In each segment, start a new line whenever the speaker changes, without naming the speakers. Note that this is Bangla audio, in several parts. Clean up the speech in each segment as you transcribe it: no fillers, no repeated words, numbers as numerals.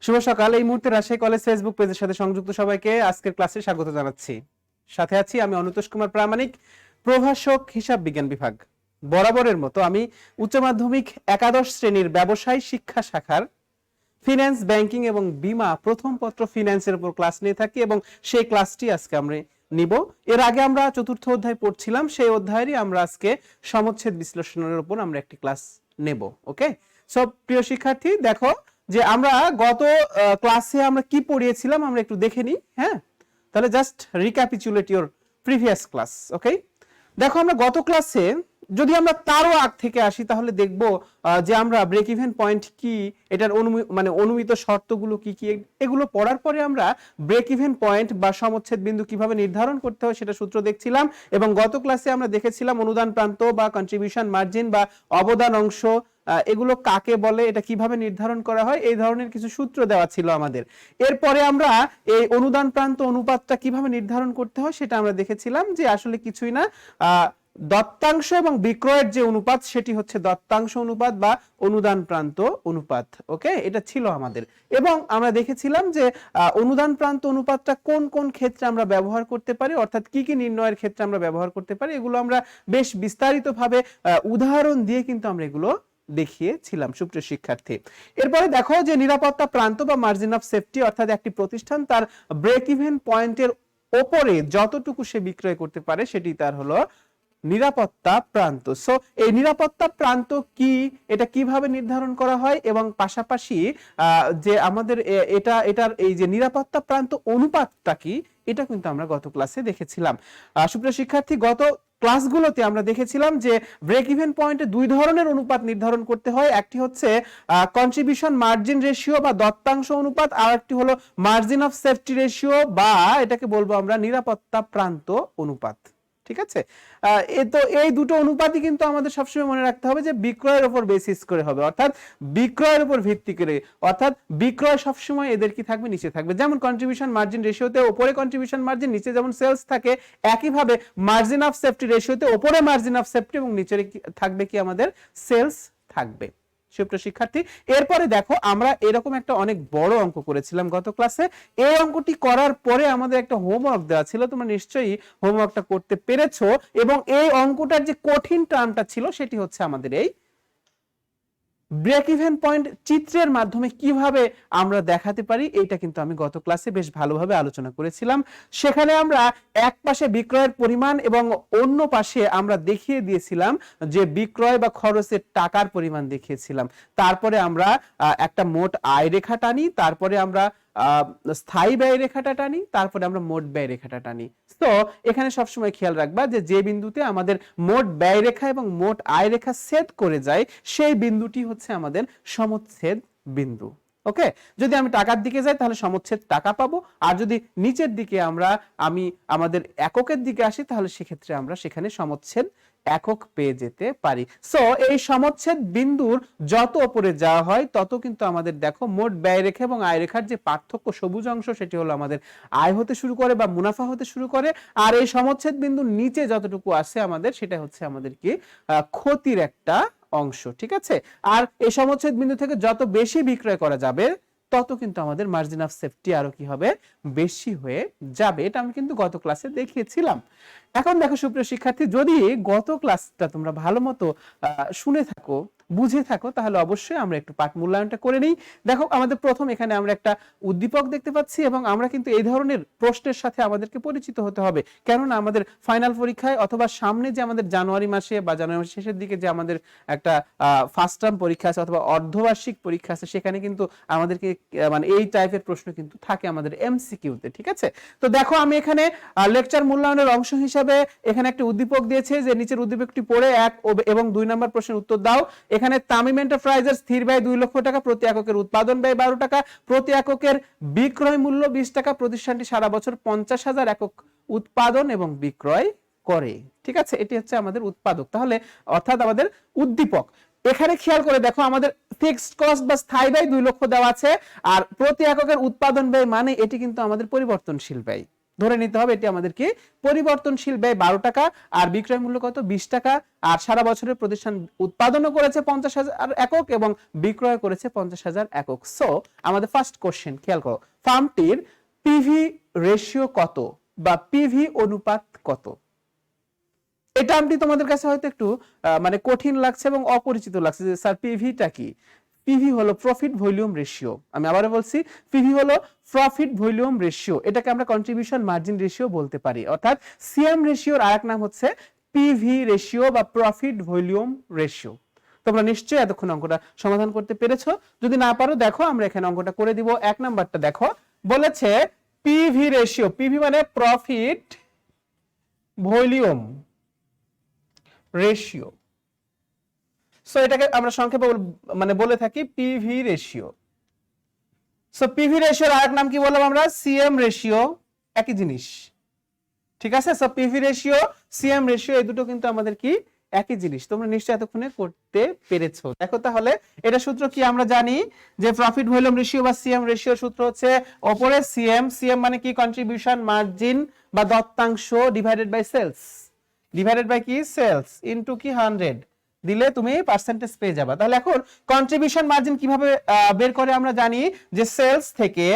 শুভ সকাল। এই মুহূর্তে রাজশাহী কলেজ ফেসবুক পেজের সাথে সংযুক্ত সবাইকে আজকের ক্লাসে স্বাগত জানাচ্ছি। সাথে আছি আমি অনুতোষ কুমার প্রামাণিক, প্রভাষক হিসাব বিজ্ঞান বিভাগ। বরাবরের মতো আমি উচ্চ মাধ্যমিক একাদশ শ্রেণীর ব্যবসায় শিক্ষা শাখার ফিন্যান্স, ব্যাংকিং এবং বীমা প্রথম পত্র ফিন্যান্সের উপর ক্লাস নিয়ে থাকি এবং সেই ক্লাসটি আজকে আমরা নিব। এর আগে আমরা চতুর্থ অধ্যায় পড়ছিলাম, সেই অধ্যায়েরই আমরা আজকে সমচ্ছেদ বিশ্লেষণের উপর আমরা একটি ক্লাস নেব। ওকে, সব প্রিয় শিক্ষার্থী, দেখো যে আমরা গত ক্লাসে আমরা কি পড়িয়েছিলাম আমরা একটু দেখে নিই। হ্যাঁ, তাহলে just recapitulate your previous class. Okay, দেখো আমরা গত ক্লাসে যদি আমরা তারও আগ থেকে আসি তাহলে দেখব যে আমরা ব্রেক ইভেন পয়েন্ট কি, এটার অনুমিত শর্তগুলো কি কি, এগুলো পড়ার পরে আমরা ব্রেক ইভেন পয়েন্ট বা সমচ্ছেদ বিন্দু কিভাবে নির্ধারণ করতে হয় সেটা সূত্র দেখছিলাম। এবং গত ক্লাসে আমরা দেখেছিলাম অনুদান প্রান্ত বা কন্ট্রিবিউশন মার্জিন বা অবদান অংশ এগুলো কাকে বলে, এটা কিভাবে নির্ধারণ করা হয়, এই ধরনের কিছু সূত্র দেওয়া ছিল আমাদের। এরপরে আমরা এই অনুদান প্রান্ত অনুপাতটা কিভাবে নির্ধারণ করতে হয় সেটা আমরা দেখেছিলাম যে আসলে কিছুই না, দত্তাংশ এবং বিক্রয়ের যে অনুপাত সেটি হচ্ছে দত্তাংশ অনুপাত বা অনুদান প্রান্ত অনুপাত। ওকে, এটা ছিল আমাদের। এবং আমরা দেখেছিলাম যে অনুদান প্রান্ত অনুপাতটা কোন কোন ক্ষেত্রে আমরা ব্যবহার করতে পারি, অর্থাৎ কি কি নির্ণয়ের ক্ষেত্রে আমরা ব্যবহার করতে পারি, এগুলো আমরা বেশ বিস্তারিতভাবে উদাহরণ দিয়ে কিন্তু আমরা এগুলো দেখিয়েছিলাম সুপ্রিয় শিক্ষার্থী। এরপরে দেখো যে নিরাপত্তা প্রান্ত বা মার্জিন অফ সেফটি, অর্থাৎ একটি প্রতিষ্ঠান তার ব্রেক ইভেন পয়েন্টের ওপরে যতটুকু সে বিক্রয় করতে পারে সেটি তার হলো নিরাপত্তা প্রান্ত। সো এই নিরাপত্তা প্রান্ত কি, এটা কিভাবে নির্ধারণ করা হয়, এবং পাশাপাশি যে আমাদের এটার এই যে নিরাপত্তা প্রান্ত অনুপাতটা কি, এটা কিন্তু আমরা গত ক্লাসে দেখেছিলাম। সুপ্রিয় শিক্ষার্থী, গত ক্লাসগুলোতে আমরা দেখেছিলাম যে ব্রেক ইভেন পয়েন্টে দুই ধরনের অনুপাত নির্ধারণ করতে হয়। একটি হচ্ছে কন্ট্রিবিউশন মার্জিন রেশিও বা দত্তাংশ অনুপাত, আর একটি হলো মার্জিন অফ সেফটি রেশিও বা এটাকে বলবো আমরা নিরাপত্তা প্রান্ত অনুপাত। ঠিক আছে, তো এই দুটো অনুপাতই কিন্তু আমাদের সবসময় মনে রাখতে হবে যে বিক্রয়ের উপর বেসিস করে হবে, অর্থাৎ বিক্রয়ের উপর ভিত্তি করে, অর্থাৎ বিক্রয় সবসময় এদের কি থাকবে, নিচে থাকবে। যেমন কন্ট্রিবিউশন মার্জিন রেশিওতে উপরে কন্ট্রিবিউশন মার্জিন, নিচে যেমন সেলস থাকে, একইভাবে মার্জিন অফ সেফটি রেশিওতে উপরে মার্জিন অফ সেফটি এবং নিচে থাকবে কি আমাদের সেলস থাকবে। সুপ্রিয় শিক্ষার্থী, এরপরে দেখো আমরা এরকম একটা অনেক বড় অঙ্ক করেছিলাম গত ক্লাসে। এই অঙ্কটি করার পরে আমাদের একটা হোমওয়ার্ক দেওয়া ছিল, তোমরা নিশ্চয়ই হোমওয়ার্কটা করতে পেরেছো। এবং এই অঙ্কটার যে কঠিন টার্মটা ছিল সেটি হচ্ছে আমাদের এই ব্রেক ইভেন পয়েন্ট চিত্রের মাধ্যমে কিভাবে আমরা দেখাতে পারি, এইটা কিন্তু আমি গত ক্লাসে বেশ ভালোভাবে আলোচনা করেছিলাম। সেখানে আমরা এক পাশে বিক্রয়ের পরিমাণ এবং অন্য পাশে আমরা দেখিয়ে দিয়েছিলাম যে বিক্রয় বা খরচের টাকার পরিমাণ দেখিয়েছিলাম। তারপরে আমরা একটা মোট আয় রেখা টানি, তারপরে আমরা স্থায়ী ব্যয় রেখাটা টানি, তারপরে আমরা মোট ব্যয় রেখাটা টানি। তো এখানে সবসময় খেয়াল রাখবা যে যে বিন্দুতে আমাদের মোট ব্যয় রেখা এবং মোট আয় রেখা ছেদ করে যায় সেই বিন্দুটি হচ্ছে আমাদের সমচ্ছেদ বিন্দু। ওকে, যদি আমি টাকার দিকে যাই তাহলে সমচ্ছেদ টাকা পাবো, আর যদি নিচের দিকে আমি আমাদের এককের দিকে আসি তাহলে সেক্ষেত্রে আমরা সেখানে সমচ্ছেদ একক পেয়ে যেতে পারি। সো এই সমচ্ছেদ বিন্দুর যত উপরে যাওয়া হয় তত কিন্তু আমাদের দেখো মোট ব্যয় রেখা এবং আয় রেখার যে পার্থক্য সবুজ অংশ সেটি হলো আমাদের আয় হতে শুরু করে বা মুনাফা হতে শুরু করে, আর এই সমচ্ছেদ বিন্দুর নিচে যতটুকু আসে আমাদের সেটা হচ্ছে আমাদের কি ক্ষতির একটা অংশ। ঠিক আছে, আর এই সমচ্ছেদ বিন্দু থেকে যত বেশি বিক্রয় করা যাবে তত কিন্তু আমাদের মার্জিন অফ সেফটি আরো কি হবে, বেশি হয়ে যাবে। এটা আমি কিন্তু গত ক্লাসে দেখিয়েছিলাম। এখন দেখো সুপ্রিয় শিক্ষার্থী, যদি গত ক্লাসটা তোমরা ভালো মতো শুনে থাকো, বুঝে থাকো, তাহলে অবশ্যই আমরা একটু পাঠ মূল্যায়নটা করে নিই। দেখো আমাদের প্রথম এখানে আমরা একটা উদ্দীপক দেখতে পাচ্ছি এবং আমরা কিন্তু এই ধরনের প্রশ্নের সাথে আমাদেরকে পরিচিত হতে হবে, কেননা আমাদের ফাইনাল পরীক্ষায় অথবা সামনে যে আমাদের জানুয়ারি মাসে বা জানুয়ারি মাসের শেষের দিকে যে আমাদের একটা ফার্স্ট টার্ম পরীক্ষা আছে অথবা অর্ধবার্ষিক পরীক্ষা আছে, সেখানে কিন্তু আমাদেরকে এই টাইপের প্রশ্ন কিন্তু থাকে আমাদের এমসিকিউতে। ঠিক আছে, তো দেখো আমি এখানে লেকচার মূল্যায়নের অংশ হিসাবে এখানে একটা উদ্দীপক দিয়েছে যে নিচের উদ্দীপকটি পড়ে 1 এবং 2 নম্বর প্রশ্নের উত্তর দাও। এখানে তামিম এন্টারপ্রাইজের স্থির ব্যয় 2 লক্ষ টাকা, প্রতি এককের উৎপাদন ব্যয় 12 টাকা, প্রতি এককের বিক্রয় মূল্য 20 টাকা, প্রতিষ্ঠানটি সারা বছর 50,000 একক উৎপাদন এবং বিক্রয় করে। ঠিক আছে, এটি হচ্ছে আমাদের উৎপাদক, তাহলে অর্থাৎ আমাদের উদ্দীপক। এখানে খেয়াল করে দেখো আমাদের ফিক্সড কস্ট বা স্থায়ী ব্যয় 2 লক্ষ দেওয়া আছে, আর প্রতি এককের উৎপাদন ব্যয় মানে এটি কিন্তু আমাদের পরিবর্তনশীল ব্যয়। ধরে নিতে হবে এটি আমাদের কি পরিবর্তনশীল ব্যয় 12 টাকা আর বিক্রয় মূল্য কত 20 টাকা, আর সারা বছরের প্রতিষ্ঠান উৎপাদনও করেছে 50,000 একক এবং বিক্রয় করেছে 50,000 একক। সো আমাদের ফার্স্ট কোশ্চেন খেয়াল করো, ফার্মটির পিভি রেশিও কত বা পিভি অনুপাত কত? এই টার্মটি তোমাদের কাছে হয়তো একটু মানে কঠিন লাগছে এবং অপরিচিত লাগছে যে স্যার পিভিটা কি। পিভি হলো প্রফিট ভলিউম রেশিও। আমি আবারও বলছি, পিভি হলো প্রফিট ভলিউম রেশিও, এটাকে আমরা কন্ট্রিবিউশন মার্জিন রেশিও বলতে পারি। অর্থাৎ সিএম রেশিওর আরেক নাম হচ্ছে পিভি রেশিও বা প্রফিট ভলিউম রেশিও। তোমরা নিশ্চয়ই এতক্ষণ অঙ্কটা সমাধান করতে পেরেছো। যদি না পারো দেখো আমরা এখানে অঙ্কটা করে দিব। এক নাম্বারটা দেখো, বলেছে পিভি রেশিও, পিভি মানে প্রফিট ভলিউম রেশিও। সো এটাকে আমরা সংক্ষেপে মানে বলে থাকি পিভি রেশিও। সো পিভি রেশিওর আরেক নাম কি বললাম আমরা? সিএম রেশিও, একই জিনিস। ঠিক আছে, so PV ratio CM ratio এই দুটো কিন্তু আমাদের কি একই জিনিস। তোমরা নিশ্চয়ই এতক্ষণে করতে পেরেছো। দেখো তাহলে এটা সূত্র কি আমরা জানি যে প্রফিট ভলিউম রেশিও বা সিএম রেশিওর সূত্র হচ্ছে উপরে সিএম, সিএম মানে কি কন্ট্রিবিউশন মার্জিন বা দত্তাংশ divided by sales, divided by কি সেলস ইনটু কি 100 দিলে তুমি পার্সেন্টেজ পেয়ে যাবে। তাহলে এখন কন্ট্রিবিউশন মার্জিন কিভাবে বের করে আমরা জানি যে সেলস থেকে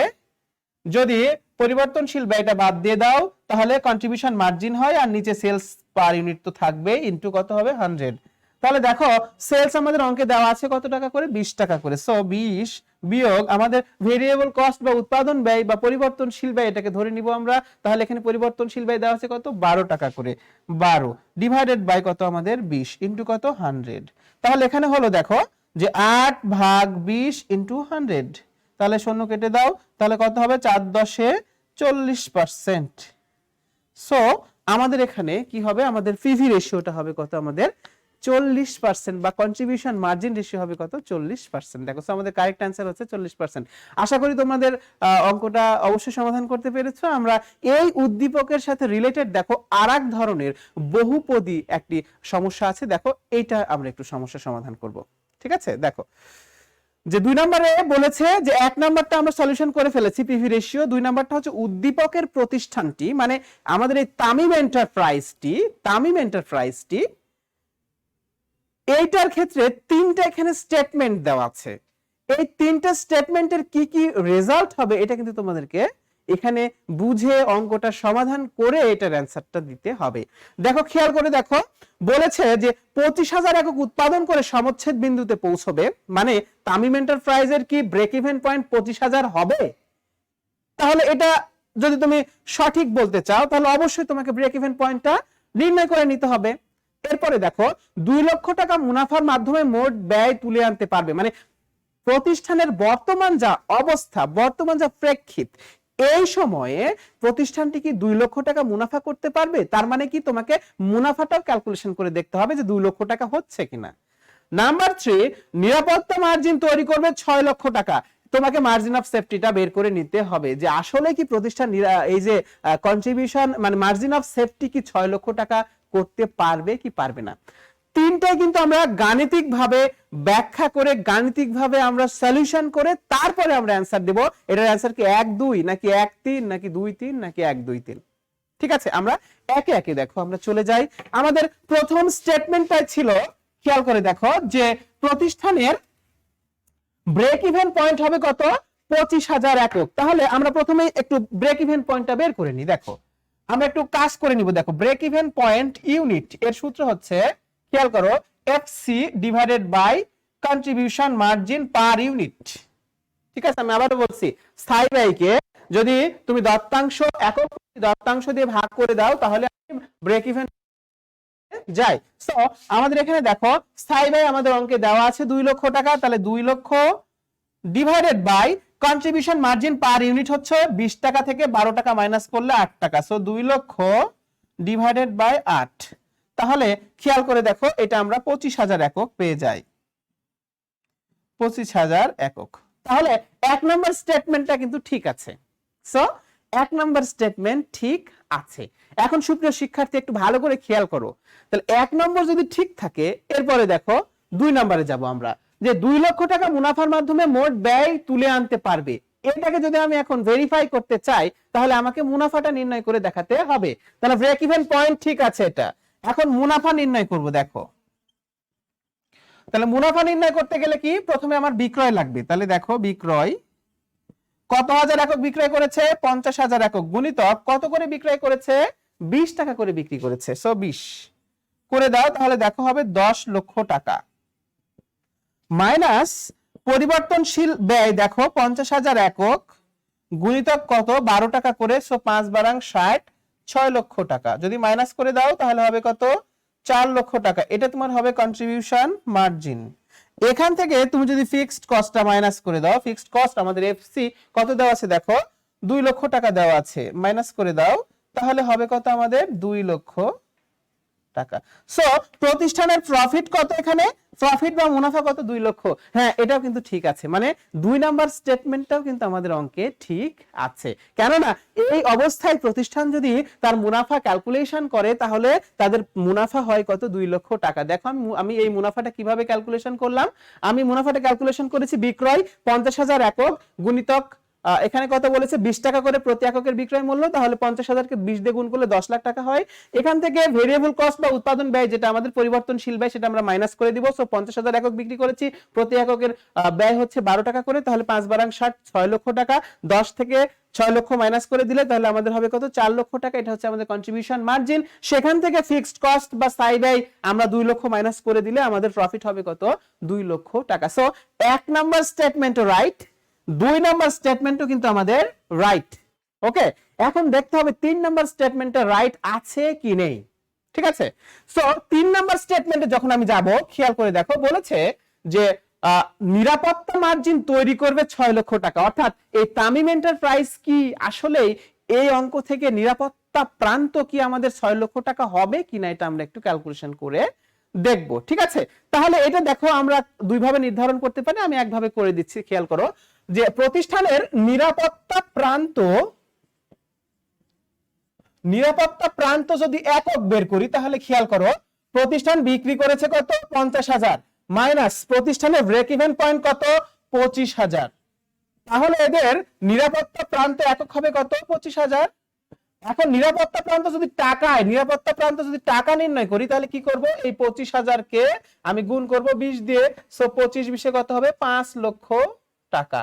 যদি পরিবর্তনশীল ব্যয়টা বাদ দিয়ে দাও তাহলে কন্ট্রিবিউশন মার্জিন হয়, আর নিচে সেলস পার ইউনিট তো থাকবে, ইনটু কত হবে 100। তাহলে দেখো সেলস আমাদের অঙ্কে দেওয়া আছে কত টাকা করে 20 টাকা করে। সো 20 বিয়োগ আমাদের ভেরিয়েবল কস্ট বা উৎপাদন ব্যয় বা পরিবর্তনশীল ব্যয়, এটাকে ধরে নিব আমরা। তাহলে এখানে পরিবর্তনশীল ব্যয় দেওয়া আছে কত 12 টাকা করে, 12 ডিভাইডেড বাই কত আমাদের 20 ইনটু কত 100। তাহলে এখানে হলো দেখো যে 8 ভাগ 20 ইনটু 100, তাহলে শূন্য কেটে দাও, তাহলে কত হবে 4 10 40%। সো আমাদের এখানে কি হবে, আমাদের পিভি রেশিওটা হবে কত আমাদের 40% বা কন্ট্রিবিউশন মার্জিন রেশিও হবে কত 40%। দেখো আমাদের কারেক্ট অ্যান্সার হচ্ছে 40%। আশা করি তোমাদের অঙ্কটা অবশ্যই সমাধান করতে পেরেছো। আমরা এই উদ্দীপকের সাথে রিলেটেড দেখো আরেক ধরনের বহুপদী একটি সমস্যা আছে, দেখো এইটা আমরা একটু সমস্যা সমাধান করব। ঠিক আছে, দেখো যে 2 নম্বরে বলেছে যে 1 নাম্বারটা আমরা সলিউশন করে ফেলেছি পিভি রেশিও, 2 নাম্বারটা হচ্ছে উদ্দীপকের প্রতিষ্ঠানটি মানে আমাদের এই তামিম এন্টারপ্রাইজটি এইটার ক্ষেত্রে 3টা এখানে স্টেটমেন্ট দেওয়া আছে। এই 3টা স্টেটমেন্টের কি কি রেজাল্ট হবে এটা কিন্তু তোমাদেরকে এখানে বুঝে অঙ্কটা সমাধান করে এটার অ্যানসারটা দিতে হবে। দেখো খেয়াল করে দেখো, বলেছে যে 25,000 একক উৎপাদন করে সমচ্ছেদ বিন্দুতে পৌঁছবে, মানে তামিম এন্টারপ্রাইজের কি ব্রেক ইভেন পয়েন্ট 25,000 হবে? তাহলে এটা যদি তুমি সঠিক বলতে চাও তাহলে অবশ্যই তোমাকে ব্রেক ইভেন পয়েন্টটা নির্ণয় করে নিতে হবে। এরপরে দেখো 2 লক্ষ টাকা মুনাফার মাধ্যমে মোট ব্যয় তুলে আনতে পারবে, মানে প্রতিষ্ঠানের বর্তমান যা অবস্থা, বর্তমান যা প্রেক্ষিত, এই সময়ে প্রতিষ্ঠানটি কি 2 লক্ষ টাকা মুনাফা করতে পারবে? তার মানে কি তোমাকে মুনাফাটাও ক্যালকুলেশন করে দেখতে হবে যে 2 লক্ষ টাকা হচ্ছে কিনা। নাম্বার 3, নিরাপত্তা মার্জিন তৈরি করবে 6 লক্ষ টাকা। তোমাকে মার্জিন অফ সেফটিটা বের করে নিতে হবে যে আসলে কি প্রতিষ্ঠান এই যে কন্ট্রিবিউশন মানে মার্জিন অফ সেফটি কি 6 লক্ষ টাকা করতে পারবে কি পারবে না। 3টাই কিন্তু আমরা গাণিতিকভাবে ব্যাখ্যা করে গাণিতিকভাবে আমরা সলিউশন করে তারপরে আমরা অ্যানসার দেব। এটার অ্যানসার কি 1 2 নাকি 1 3 নাকি 2 3 নাকি 1 2 3। ঠিক আছে, আমরা একে একে দেখো আমরা চলে যাই। আমাদের প্রথম স্টেটমেন্টটাই ছিল, খেয়াল করে দেখো যে প্রতিষ্ঠানের ব্রেক ইভেন পয়েন্ট হবে কত 25,000 একক। তাহলে আমরা প্রথমে একটু ব্রেক ইভেন পয়েন্টটা বের করে নিই। দেখো আমরা একটু কাজ করে নিব। দেখো ব্রেক ইভেন পয়েন্ট ইউনিট এর সূত্র হচ্ছে, খেয়াল করো, FC divided by contribution margin per unit. ঠিক আছে, আমি আবারও বলছি, স্থায়ী ব্যয়কে যদি তুমি দত্তাংশ একক দত্তাংশ দিয়ে ভাগ করে দাও তাহলে ব্রেক ইভেন যায়। সো আমাদের এখানে দেখো স্থায়ী ব্যয় আমাদের অঙ্কে দেওয়া আছে 2 লক্ষ টাকা, তাহলে 2 lakh divided by contribution margin per unit হচ্ছে 20 টাকা থেকে 12 টাকা মাইনাস করলে 8 টাকা। সো 2 লক্ষ ডিভাইডেড বাই 8, তাহলে খেয়াল করে দেখো এটা আমরা 25,000 একক পেয়ে যাই, 25,000 একক। তাহলে 1 নম্বর স্টেটমেন্টটা কিন্তু ঠিক আছে। সো 1 নম্বর স্টেটমেন্ট ঠিক আছে। এখন সুপ্রিয় শিক্ষার্থী একটু ভালো করে খেয়াল করো, তাহলে 1 নম্বর যদি ঠিক থাকে এরপরে দেখো 2 নম্বরে যাব আমরা, যে 2 লক্ষ টাকা মুনাফার মাধ্যমে মোট ব্যয় তুলে আনতে পারবে। এটাকে যদি আমি এখন ভেরিফাই করতে চাই তাহলে আমাকে মুনাফাটা নির্ণয় করে দেখাতে হবে। তাহলে ব্রেক ইভেন পয়েন্ট ঠিক আছে এটা, এখন মুনাফা নির্ণয় করব। দেখো তাহলে মুনাফা নির্ণয় করতে গেলে কি প্রথমে আমার বিক্রয় লাগবে। তাহলে দেখো বিক্রয় কত হাজার একক বিক্রয় করেছে, 50,000 একক, গুণিতক কত করে বিক্রয় করেছে, 20 টাকা করে বিক্রি করেছে, সো 20 করে দাও, তাহলে দেখো হবে 10 লক্ষ টাকা, মাইনাস পরিবর্তনশীল ব্যয় দেখো 50,000 একক, গুণিতক কত 12 টাকা করে, সো 5 বারাং 60, 6 লক্ষ টাকা। যদি মাইনাস করে দাও তাহলে হবে কত, 4 লক্ষ টাকা। এটা তোমার হবে কন্ট্রিবিউশন মার্জিন। এখান থেকে তুমি যদি ফিক্সড কস্টটা মাইনাস করে দাও, ফিক্সড কস্ট আমাদের এফসি কত দেওয়া আছে দেখো 2 লক্ষ টাকা দেওয়া আছে, মাইনাস করে দাও তাহলে হবে কত আমাদের 2 লক্ষ টাকা। সো প্রতিষ্ঠানের প্রফিট কত, এখানে প্রফিট বা মুনাফা কত 2 লক্ষ। হ্যাঁ এটাও কিন্তু ঠিক আছে, মানে 2 নাম্বার স্টেটমেন্টটাও কিন্তু আমাদের অঙ্কে ঠিক আছে। কেননা এই অবস্থায় প্রতিষ্ঠান যদি তার মুনাফা ক্যালকুলেশন করে তাহলে তাদের মুনাফা হয় কত 2 লক্ষ টাকা। দেখো আমি এই মুনাফাটা কিভাবে ক্যালকুলেশন করলাম, আমি মুনাফাটা ক্যালকুলেশন করেছি বিক্রয় 50,000 একক গুণিতক এখানে কত বলেছে 20 টাকা করে প্রতি এককের বিক্রয় মূল্য, তাহলে 50,000 কে 20 দিয়ে গুণ করলে 10 লাখ টাকা হয়। এখান থেকে ভেরিয়েবল কস্ট বা উৎপাদন ব্যয় যেটা আমাদের পরিবর্তনশীল ব্যয় সেটা আমরা মাইনাস করে দিব। সো 50,000 একক বিক্রি করেছি, প্রতি এককের ব্যয় হচ্ছে 12 টাকা করে, তাহলে 5 বারাং 60, 6 লক্ষ টাকা। 10 থেকে 6 লক্ষ মাইনাস করে দিলে তাহলে আমাদের হবে কত 4 লক্ষ টাকা। এটা হচ্ছে আমাদের কন্ট্রিবিউশন মার্জিন। সেখান থেকে ফিক্সড কস্ট বা স্থায়ী ব্যয় আমরা 2 লক্ষ মাইনাস করে দিলে আমাদের প্রফিট হবে কত 2 লক্ষ টাকা। So 1 number statement right, 2 number স্টেটমেন্টও কিন্তু আমাদের রাইট। ওকে, এখন দেখতে হবে 3 নাম্বার স্টেটমেন্টটা রাইট আছে কি নেই। ঠিক আছে, সো 3 নাম্বার স্টেটমেন্টে যখন আমি যাব খেয়াল করে দেখো বলেছে যে নিরাপত্তা মার্জিন তৈরি করবে 6 লক্ষ টাকা, অর্থাৎ এই তামিম এন্টারপ্রাইজ কি আসলে এই অঙ্ক থেকে নিরাপত্তা প্রান্ত কি আমাদের 6 লক্ষ টাকা হবে কিনা এটা আমরা একটু ক্যালকুলেশন করে দেখব। ঠিক আছে, তাহলে এটা দেখো আমরা দুই ভাবে নির্ধারণ করতে পারি, আমি একভাবে করে দিচ্ছি। খেয়াল করো যে প্রতিষ্ঠানের নিরাপত্তা প্রান্ত যদি একক বের করি তাহলে খেয়াল করো প্রতিষ্ঠান বিক্রি করেছে কত 50,000 মাইনাস প্রতিষ্ঠানের ব্রেক ইভেন পয়েন্ট কত 25,000, তাহলে এদের নিরাপত্তা প্রান্ত একক হবে কত 25,000। এখন নিরাপত্তা প্রান্ত যদি টাকা নির্ণয় করি তাহলে কি করব, এই 25,000 কে আমি গুণ করব 20 দিয়ে, সো 25 20 কত হবে 5 লক্ষ টাকা।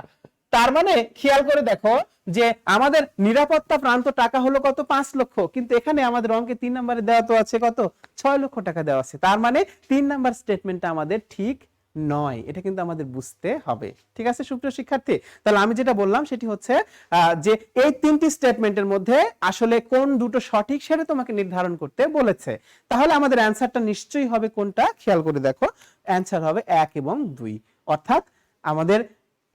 তার মানে খেয়াল করে দেখো যে আমাদের নিরাপত্তা প্রান্ত টাকা হলো কত 5 লক্ষ, কিন্তু এখানে আমাদের অঙ্কে 3 নম্বরে দেওয়া তো আছে কত 6 লক্ষ টাকা দেওয়া আছে। তার মানে 3 নাম্বার স্টেটমেন্টটা আমাদের ঠিক নয়, এটা কিন্তু আমাদের বুঝতে হবে। ঠিক আছে সুপ্রিয় শিক্ষার্থী, তাহলে আমি যেটা বললাম সেটি হচ্ছে যে এই 3টি স্টেটমেন্টের মধ্যে আসলে কোন দুটো সঠিক সেটা তোমাকে নির্ধারণ করতে বলেছে। তাহলে আমাদের অ্যানসারটা নিশ্চয়ই হবে কোনটা, খেয়াল করে দেখো অ্যানসার হবে 1 এবং 2, অর্থাৎ আমাদের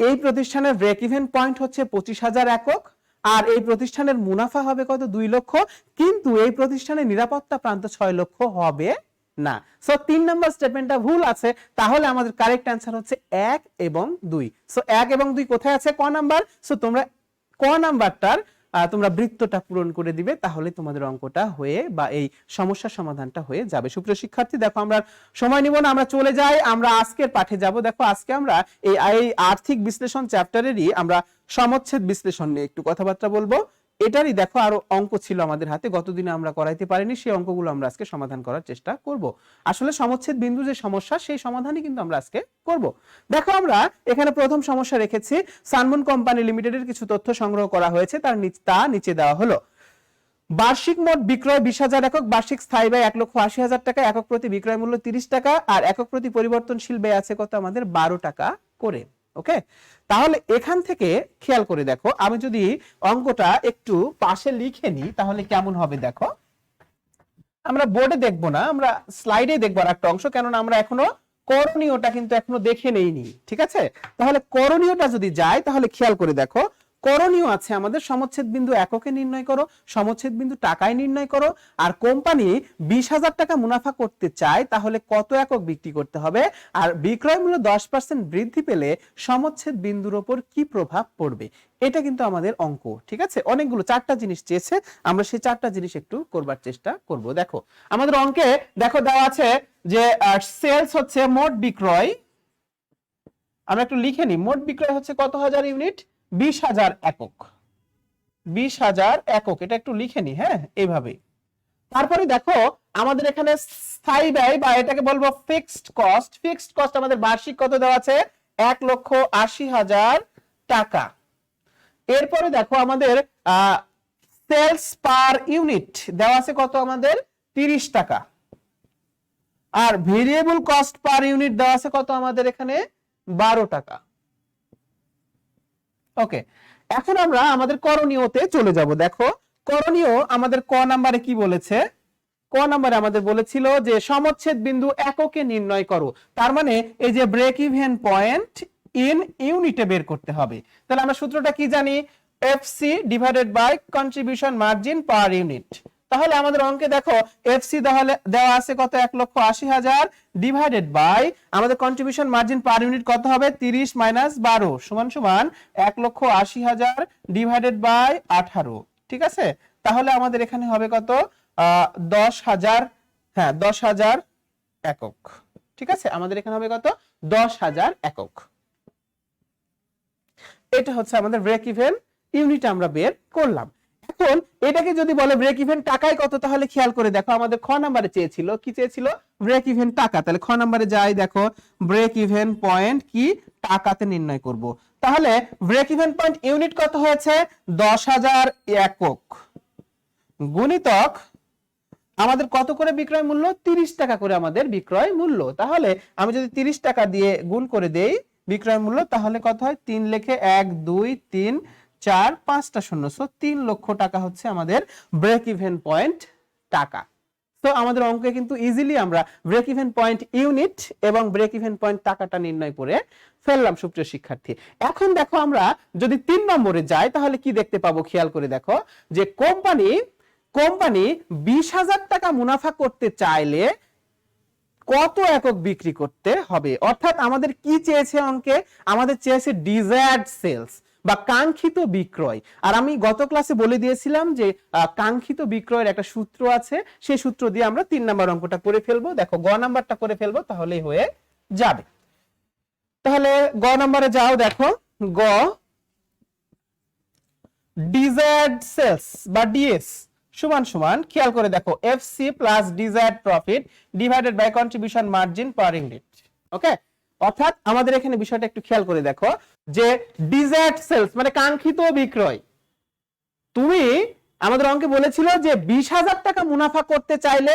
এই প্রতিষ্ঠানের ব্রেক ইভেন পয়েন্ট হচ্ছে 25,000 একক আর এই প্রতিষ্ঠানের মুনাফা হবে কত 2 লক্ষ, কিন্তু এই প্রতিষ্ঠানের নিরাপত্তা প্রান্ত 6 লক্ষ হবে না। সো 3 নাম্বার স্টেটমেন্টটা ভুল আছে, তাহলে আমাদের কারেক্ট অ্যানসার হচ্ছে 1 এবং 2। সো 1 এবং 2 কোথায় আছে, ক নাম্বার। সো তোমরা ক নাম্বারটার তোমরা বৃত্তটা পূরণ করে দিবে, তাহলে তোমাদের অঙ্কটা হয়ে বা এই সমস্যার সমাধানটা হয়ে যাবে। সুপ্রিয় শিক্ষার্থী দেখো আমরা সময় নিব না, আমরা চলে যাই, আমরা আজকের পাঠে যাব। দেখো আজকে আমরা এই আর্থিক বিশ্লেষণ চ্যাপ্টারেরই আমরা সমচ্ছেদ বিশ্লেষণ নিয়ে একটু কথাবার্তা বলবো। এটারই দেখো আরো অঙ্ক ছিল আমাদের হাতে, গতদিনে আমরা করাইতে পারিনি, সেই অঙ্কগুলো আমরা আজকে সমাধান করার চেষ্টা করব। আসলে সমচ্ছেদ বিন্দু যে সমস্যা সেই সমাধানই কিন্তু আমরা আজকে করব। দেখো আমরা এখানে প্রথম সমস্যা রেখেছি, সানমুন কোম্পানি লিমিটেডের কিছু তথ্য সংগ্রহ করা হয়েছে, তা নিচে দেওয়া হলো। বার্ষিক মোট বিক্রয় 20,000 একক, বার্ষিক স্থায়ী ব্যয় 1,80,000 টাকা, একক প্রতি বিক্রয় মূল্য 30 টাকা আর একক প্রতি পরিবর্তনশীল ব্যয় আছে কত আমাদের 12 টাকা করে। ওকে, তাহলে এখান থেকে খেয়াল করে দেখো আমি যদি অঙ্কটা একটু পাশে লিখে নিই তাহলে কেমন হবে। দেখো আমরা বোর্ডে দেখবো না, আমরা স্লাইডে দেখবো আর একটা অংশ, কেননা আমরা এখনো করণীয়টা কিন্তু এখনো দেখে নেইনি। ঠিক আছে, তাহলে করণীয়টা যদি যায় তাহলে খেয়াল করে দেখো করণীয় আছে আমাদের সমচ্ছেদ বিন্দু এককে নির্ণয় করো, সমচ্ছেদ বিন্দু টাকায় নির্ণয় করো, আর কোম্পানি 20,000 টাকা মুনাফা করতে চায় তাহলে কত একক বিক্রি করতে হবে, আর বিক্রয় মূল্য 10% বৃদ্ধি পেলে সমচ্ছেদ বিন্দুর উপর কি প্রভাব পড়বে। এটা কিন্তু আমাদের অঙ্ক। ঠিক আছে, অনেকগুলো 4টা জিনিস চেয়েছে, আমরা সেই 4টা জিনিস একটু করবার চেষ্টা করব। দেখো আমাদের অঙ্কে দেখো দেওয়া আছে যে সেলস হচ্ছে মোট বিক্রয়, আমরা একটু লিখে নিই, মোট বিক্রয় হচ্ছে কত হাজার ইউনিট 20,000 একক, 20,000 একক, এটা একটু লিখে নি, হ্যাঁ এইভাবে। তারপরে দেখো আমাদের এখানে স্থায়ী ব্যয় বা এটাকে বলবো ফিক্সড কস্ট, ফিক্সড কস্ট আমাদের বার্ষিক কত দেওয়া আছে, 1,80,000 টাকা। এরপরে দেখো আমাদের সেলস পার ইউনিট দেওয়া আছে কত, আমাদের 30 টাকা। আর ভেরিয়েবল কস্ট পার ইউনিট দেওয়া আছে কত, আমাদের এখানে 12 টাকা। ওকে, এখন আমরা আমাদের করণীয়তে চলে যাব। দেখো করণীয় আমাদের ক নাম্বারে কি বলেছে, ক নাম্বারে আমাদের বলেছিল যে সমচ্ছেদ বিন্দু এককে নির্ণয় করো। তার মানে এই যে ব্রেক ইভেন পয়েন্ট ইন ইউনিটে বের করতে হবে। তাহলে আমরা সূত্রটা কি জানি, FC divided by contribution margin per unit. তাহলে আমাদের অঙ্কে দেখো এফসি তাহলে দেওয়া আছে কত, 1,80,000 ডিভাইডেড বাই আমাদের কন্ট্রিবিউশন মার্জিন পার ইউনিট কত হবে, 30 মাইনাস 12 সমান সমান 1,80,000 ডিভাইডেড বাই 18। ঠিক আছে, তাহলে আমাদের এখানে হবে কত, 10,000, হ্যাঁ 10,000 একক। ঠিক আছে, আমাদের এখানে হবে কত, 10,000 একক। এটা হচ্ছে আমাদের ব্রেক ইভেন ইউনিট আমরা বের করলাম। এখন এটাকে যদি বলে ব্রেক ইভেন টাকায় কত, তাহলে খেয়াল করে দেখো আমাদের খ নাম্বারে চেয়েছিল, কি চেয়েছিল, ব্রেক ইভেন টাকা। তাহলে খ নাম্বারে যাই, দেখো ব্রেক ইভেন পয়েন্ট কি টাকাতে নির্ণয় করব। তাহলে ব্রেক ইভেন পয়েন্ট ইউনিট কত হয়েছে, 10,000 একক গুণিতক আমাদের কত করে বিক্রয় মূল্য, 30 টাকা করে আমাদের বিক্রয় মূল্য। তাহলে আমি যদি 30 টাকা দিয়ে গুণ করে দেই বিক্রয় মূল্য, তাহলে কত হয়, 3 লেখে 1 2 3 4 5টা শূন্য, সো 3 লক্ষ টাকা হচ্ছে আমাদের ব্রেক ইভেন পয়েন্ট টাকা। তো আমাদের অঙ্কে কিন্তু ইজিলি আমরা ব্রেক ইভেন পয়েন্ট ইউনিট এবং ব্রেক ইভেন পয়েন্ট টাকাটা নির্ণয় করে ফেললাম সুপ্রিয় শিক্ষার্থী। এখন দেখো আমরা যদি 3 নম্বরে যাই তাহলে কি দেখতে পাবো, খেয়াল করে দেখো যে কোম্পানি 20,000 টাকা মুনাফা করতে চাইলে কত একক বিক্রি করতে হবে। অর্থাৎ আমাদের কি চেয়েছে অঙ্কে, আমাদের চেয়েছে ডিজায়ার্ড সেলস বা কাঙ্ক্ষিত বিক্রয়। আর আমি গত ক্লাসে বলে দিয়েছিলাম যে কাঙ্ক্ষিত বিক্রয়ের একটা সূত্র আছে, সেই সূত্র দিয়ে আমরা 3 নাম্বার অঙ্কটা করে ফেলবো। দেখো গ নাম্বারটা করে ফেলবো, তাহলেই হয়ে যাবে। তাহলে গ নাম্বারে যাও, দেখো গ ডিজায়ার্ড সেলস বা ডিএস সমান সমান, খেয়াল করে দেখো FC plus desired profit divided by contribution margin per unit. Okay, অর্থাৎ আমাদের এখানে বিষয়টা একটু খেয়াল করে দেখো যে ডিজায়ার্ড সেলস মানে কাঙ্ক্ষিত বিক্রয়, তুমি আমাদের অঙ্কে বলেছিল যে 20,000 টাকা মুনাফা করতে চাইলে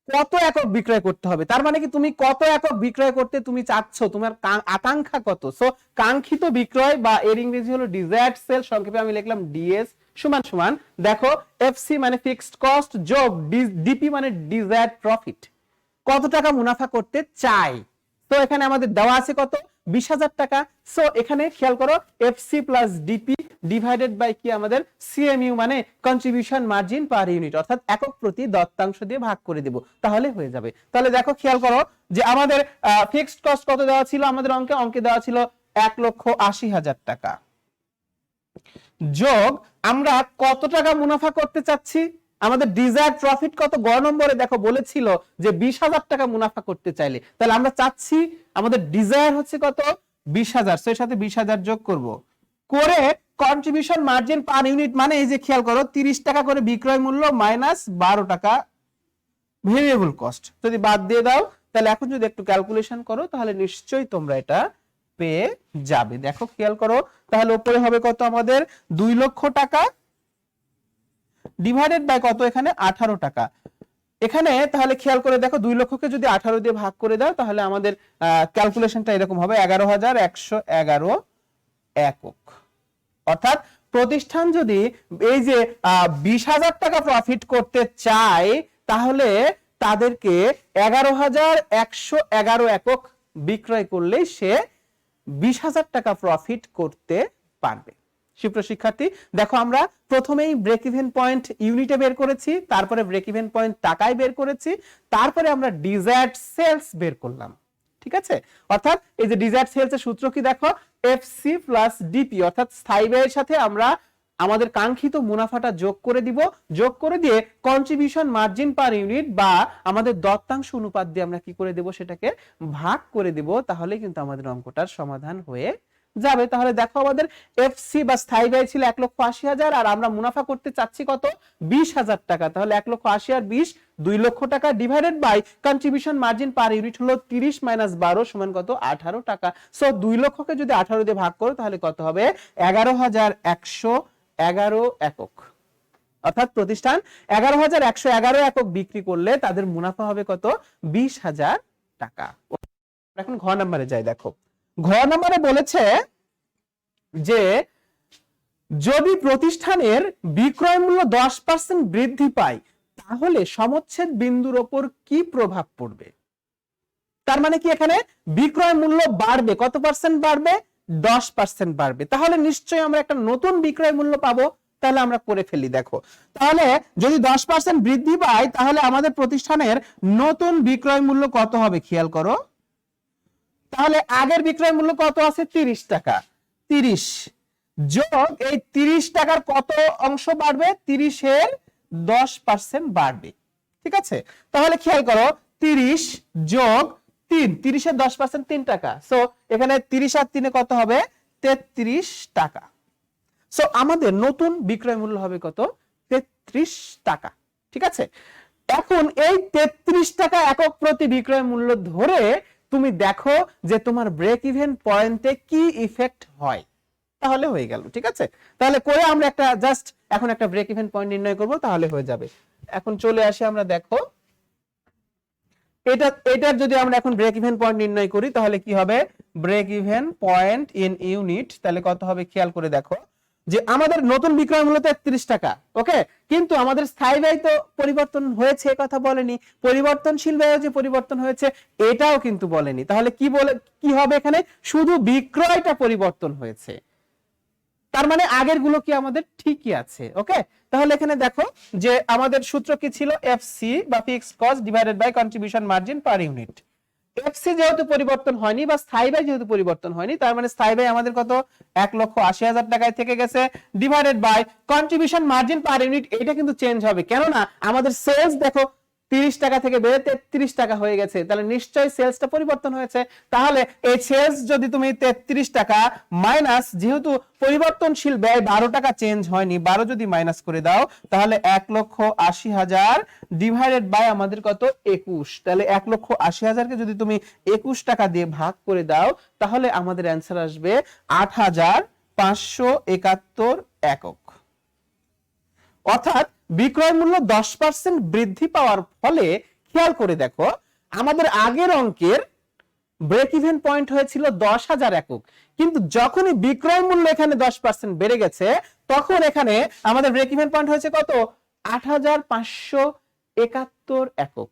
কত একক বিক্রয় করতে হবে। তার মানে কি তুমি কত একক বিক্রয় করতে তুমি চাচ্ছ, তোমার আকাঙ্ক্ষা কত। সো কাঙ্ক্ষিত বিক্রয় বা এর ইংরেজি হলো ডিজায়ার্ড সেল, সংক্ষেপে আমি লিখলাম ডিএস সমান সমান, দেখো এফসি মানে ফিক্সড কস্ট যোগ ডিপি মানে ডিজায়ার্ড প্রফিট, কত টাকা মুনাফা করতে চাই। তো এখানে আমাদের দেওয়া আছে কত, 20,000 টাকা। সো এখানে খেয়াল করো FC plus DP divided by কি আমাদের সিএমইউ মানে কন্ট্রিবিউশন মার্জিন পার ইউনিট, অর্থাৎ একক প্রতি দত্তাংশ দিয়ে ভাগ করে দেব, তাহলে হয়ে যাবে। তাহলে দেখো খেয়াল করো যে আমাদের ফিক্সড কস্ট কত দেওয়া ছিল, আমাদের অঙ্কে দেওয়া ছিল 1,80,000 টাকা, যোগ আমরা কত টাকা মুনাফা করতে চাচ্ছি, আমাদের ডিজায়ার্ড প্রফিট কত, গ নম্বরে দেখো বলেছিল যে 20,000 টাকা মুনাফা করতে চাইলে, তাহলে আমরা চাচ্ছি আমাদের ডিজায়ার হচ্ছে কত, 20,000, এর সাথে 20,000 যোগ করব, করে কন্ট্রিবিউশন মার্জিন পার ইউনিট মানে এই যে খেয়াল করো 30 টাকা করে বিক্রয় মূল্য মাইনাস 12 টাকা ভেরিয়েবল কস্ট, যদি বাদ দিয়ে দাও তাহলে এখন যদি একটু ক্যালকুলেশন করো তাহলে নিশ্চয়ই তোমরা এটা পেয়ে যাবে। দেখো খেয়াল করো, তাহলে উপরে হবে কত, আমাদের 2 লক্ষ টাকা ডিভাইডেড বাই কত, এখানে 18 টাকা। এখানে তাহলে খেয়াল করে দেখো 2 লক্ষকে যদি 18 দিয়ে ভাগ করে দাও তাহলে আমাদের ক্যালকুলেশনটা এরকম হবে 11,111 একক। অর্থাৎ প্রতিষ্ঠান যদি এই যে 20,000 টাকা প্রফিট করতে চায় তাহলে তাদেরকে 11,111 একক বিক্রয় করলে সে 20,000 টাকা প্রফিট করতে পারবে। সুপ্রিয় শিক্ষার্থী, দেখো আমরা প্রথমেই ব্রেক ইভেন পয়েন্ট ইউনিটে বের করেছি, তারপরে ব্রেক ইভেন পয়েন্ট টাকায় বের করেছি, তারপরে আমরা ডিজায়ার্ড সেলস বের করলাম। ঠিক আছে, অর্থাৎ এই যে ডিজায়ার্ড সেলস এর সূত্র কি দেখো, এফসি প্লাস ডিপি, অর্থাৎ স্থায়ী ব্যয়ের সাথে আমরা আমাদের কাঙ্ক্ষিত মুনাফাটা যোগ করে দিব, যোগ করে দিয়ে কন্ট্রিবিউশন মার্জিন পার ইউনিট বা আমাদের দত্তাংশ অনুপাত দিয়ে আমরা কি করে দেব, সেটাকে ভাগ করে দেব, তাহলে কিন্তু আমাদের অঙ্কটার সমাধান হয়ে যাবে। তাহলে দেখো আমাদের এফসি বা স্থায়ী ব্যয় ছিল 1,80,000 আর আমরা মুনাফা করতে চাচ্ছি কত 20,000 টাকা। তাহলে 1,80,000 আর 20 2 লক্ষ টাকা divided by contribution margin per unit হলো 30 মাইনাস 12 সমান কত 18 টাকা। সো 2 লক্ষকে যদি 18 দিয়ে ভাগ করো তাহলে কত হবে 11,111 একক। অর্থাৎ প্রতিষ্ঠান 11,111 একক বিক্রি করলে তাদের মুনাফা হবে কত 20,000 টাকা। এখন ঘ নম্বরে যাই, দেখো ঘ নম্বরে বলেছে যে যদি প্রতিষ্ঠানের বিক্রয় মূল্য 10% বৃদ্ধি পায় তাহলে সমচ্ছেদ বিন্দুর ওপর কি প্রভাব পড়বে। তার মানে কি এখানে বিক্রয় মূল্য বাড়বে, কত পার্সেন্ট বাড়বে 10% বাড়বে। তাহলে নিশ্চয়ই আমরা একটা নতুন বিক্রয় মূল্য পাবো। তাহলে আমরা করে ফেলি, দেখো তাহলে যদি 10% বৃদ্ধি পায় তাহলে আমাদের প্রতিষ্ঠানের নতুন বিক্রয় মূল্য কত হবে খেয়াল করো। তাহলে আগের বিক্রয় মূল্য কত আছে 30 টাকা, 30 যোগ এই 30 টাকার কত অংশ বাড়বে 30 এর 10% বাড়বে। ঠিক আছে, তাহলে খেয়াল করো 30 যোগ 3, 30 এর 10% 3 টাকা। সো এখানে 30 আর 3 কত হবে 33 টাকা। সো আমাদের নতুন বিক্রয় মূল্য হবে কত 33 টাকা। ঠিক আছে, এখন এই 33 টাকা একক প্রতি বিক্রয় মূল্য ধরে তুমি দেখো যে তোমার ব্রেক ইভেন পয়েন্টে কি ইফেক্ট হয়, তাহলে হয়ে গেল। ঠিক আছে, তাহলে করে আমরা একটা জাস্ট এখন একটা ব্রেক ইভেন পয়েন্ট নির্ণয় করব, তাহলে হয়ে যাবে। এখন চলে আসি আমরা, দেখো এটার যদি আমরা এখন ব্রেক ইভেন পয়েন্ট নির্ণয় করি তাহলে কি হবে break even point in unit. তাহলে কত হবে খেয়াল করে দেখো যে আমাদের নতুন বিক্রয় মূল্য 33 টাকা, ওকে, কিন্তু আমাদের স্থায়ী ব্যয় তো পরিবর্তন হয়েছে, কথা বলেনি। পরিবর্তনশীল ব্যয় যে পরিবর্তন হয়েছে এটাও কিন্তু বলেনি। তাহলে কি হবে এখানে শুধু বিক্রয়টা পরিবর্তন হয়েছে, তার মানে আগের গুলো কি আমাদের ঠিকই আছে। ওকে, তাহলে এখানে দেখো যে আমাদের সূত্র কি ছিল এফসি বা fixed cost divided by contribution margin per unit. FC যেহেতু পরিবর্তন হয়নি বা স্থায়ী ব্যয় যেহেতু পরিবর্তন হয়নি, তার মানে স্থায়ী ব্যয় আমাদের কত 1,80,000 টাকায় থেকে গেছে, divided by contribution margin per unit. এটা কিন্তু চেঞ্জ হবে, কেননা আমাদের সেলস দেখো 30 টাকা থেকে বেড়ে 33 টাকা হয়ে গেছে, তাহলে নিশ্চয়ই সেলসটা পরিবর্তন হয়েছে। তাহলে এই সেলস যদি তুমি 33 টাকা মাইনাস, যেহেতু পরিবর্তনশীল ব্যয় 12 টাকা চেঞ্জ হয়নি, 12 যদি মাইনাস করে দাও তাহলে 1,80,000 ডিভাইডেড বাই আমাদের কত 21। তাহলে 1,80,000 কে যদি তুমি 21 টাকা দিয়ে ভাগ করে দাও তাহলে আমাদের অ্যান্সার আসবে 8,571 একক। অর্থাৎ বিক্রয় মূল্য 10% বৃদ্ধি পাওয়ার ফলে খেয়াল করে দেখো আমাদের আগের অঙ্কের ব্রেক ইভেন পয়েন্ট হয়েছিল 10,000 একক, কিন্তু যখনই বিক্রয় মূল্য এখানে 10% বেড়ে গেছে তখন এখানে আমাদের ব্রেক ইভেন পয়েন্ট হয়েছে কত 8,571 একক।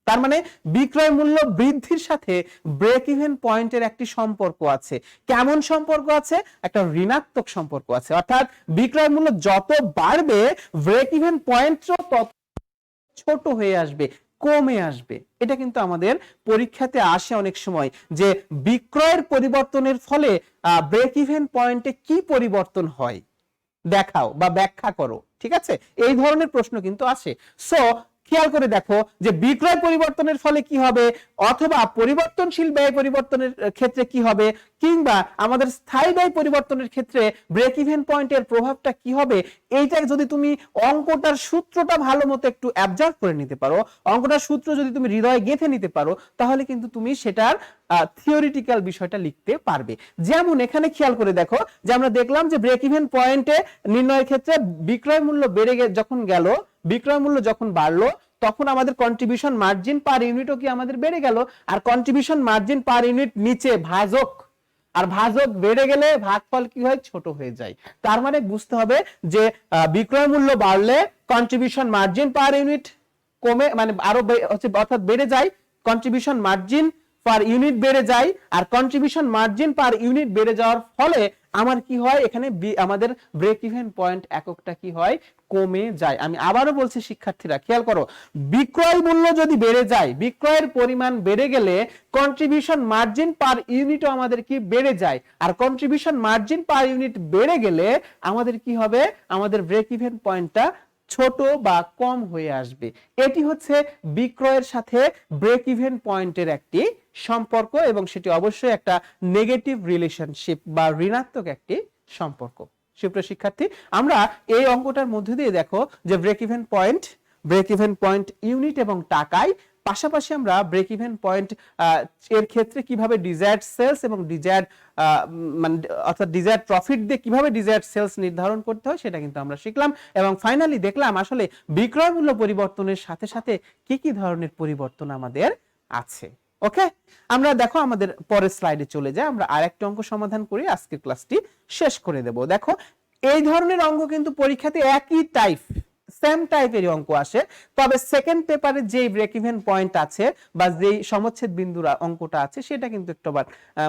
তার মানে বিক্রয় মূল্য বৃদ্ধির সাথে ব্রেক ইভেন পয়েন্টের একটি সম্পর্ক আছে। কেমন সম্পর্ক আছে? একটা ঋণাত্মক সম্পর্ক আছে। অর্থাৎ বিক্রয় মূল্য যত বাড়বে ব্রেক ইভেন পয়েন্টও তত ছোট হয়ে আসবে, কমে আসবে। এটা কিন্তু আমাদের পরীক্ষাতে আসে অনেক সময় যে বিক্রয়ের পরিবর্তনের ফলে ব্রেক ইভেন পয়েন্টে কি পরিবর্তন হয় দেখাও বা ব্যাখ্যা করো। ঠিক আছে, এই ধরনের প্রশ্ন কিন্তু আসে। সো খেয়াল করে দেখো যে বিক্রয় পরিবর্তনের ফলে কি হবে, অথবা পরিবর্তনশীল ব্যয় পরিবর্তনের ক্ষেত্রে কি হবে, কিংবা আমাদের স্থায়ী ব্যয় পরিবর্তনের ক্ষেত্রে ব্রেক ইভেন পয়েন্টের প্রভাবটা কি হবে, এইটা যদি তুমি অঙ্কটার সূত্রটা ভালো মতো একটু অ্যাবজার্ভ করে নিতে পারো, অঙ্কটার সূত্র যদি তুমি হৃদয়ে গেঁথে নিতে পারো তাহলে কিন্তু তুমি সেটার থিওরিটিক্যাল বিষয়টা লিখতে পারবে। যেমন এখানে খেয়াল করে দেখো যে আমরা দেখলাম যে ব্রেক ইভেন পয়েন্টে নির্ণয়ের ক্ষেত্রে বিক্রয় মূল্য বেড়ে যখন গেল, বিক্রয় মূল্য যখন বাড়লো তখন আমাদের কন্ট্রিবিউশন মার্জিন পার ইউনিটও কি আমাদের বেড়ে গেল। আর কন্ট্রিবিউশন মার্জিন পার ইউনিট নিচে ভাজক, আর ভাজক বেড়ে গেলে ভাগফল কি হয় ছোট হয়ে যায়। তার মানে বুঝতে হবে যে বিক্রয় মূল্য বাড়লে কন্ট্রিবিউশন মার্জিন পার ইউনিট কমে, মানে আরো হচ্ছে অর্থাৎ বেড়ে যায়, কন্ট্রিবিউশন মার্জিন পার ইউনিট বেড়ে যায়, আর কন্ট্রিবিউশন মার্জিন পার ইউনিট বেড়ে যাওয়ার ফলে আমার কি হয় এখানে আমাদের ব্রেক ইভেন পয়েন্ট এককটা কি হয় কমে যায়। আমি আবারও বলছি শিক্ষার্থীরা খেয়াল করো, বিক্রয় মূল্য যদি বেড়ে যায়, বিক্রয়ের পরিমাণ বেড়ে গেলে কন্ট্রিবিউশন মার্জিন পার ইউনিটও আমাদের কি বেড়ে যায়, আর কন্ট্রিবিউশন মার্জিন পার ইউনিট বেড়ে গেলে আমাদের কি হবে, আমাদের ব্রেক ইভেন পয়েন্টটা ছোট বা কম হয়ে আসবে। এটি হচ্ছে বিক্রয়ের সাথে ব্রেক ইভেন পয়েন্টের একটি সম্পর্ক এবং সেটি অবশ্যই একটা নেগেটিভ রিলেশনশিপ বা ঋণাত্মক একটি সম্পর্ক। সুপ্রিয় শিক্ষার্থী, আমরা এই অঙ্কটার মধ্যে দিয়ে দেখো যে ব্রেক ইভেন পয়েন্ট ইউনিট এবং টাকায়, পাশাপাশি আমরা ব্রেক ইভেন পয়েন্ট এর ক্ষেত্রে কিভাবে ডিজায়ার্ড সেলস এবং ডিজায়ার্ড মানে অর্থাৎ ডিজায়ার্ড প্রফিট দিয়ে কিভাবে ডিজায়ার্ড সেলস নির্ধারণ করতে হয় সেটা কিন্তু আমরা শিখলাম এবং ফাইনালি দেখলাম আসলে বিক্রয় মূল্য পরিবর্তনের সাথে সাথে কি কি ধরনের পরিবর্তন আমাদের আছে। ওকে, আমরা দেখো আমাদের পরের স্লাইডে চলে যাই, আমরা আরেকটা অঙ্ক সমাধান করে আজকের ক্লাসটি শেষ করে দেব। দেখো এই ধরনের অঙ্ক কিন্তু পরীক্ষাতে একই সেম টাইপের অঙ্ক আসে, তবে সেকেন্ড পেপারে যেই ব্রেক ইভেন পয়েন্ট আছে বা যেই সমচ্ছেদ বিন্দুর অঙ্কটা আছে সেটা কিন্তু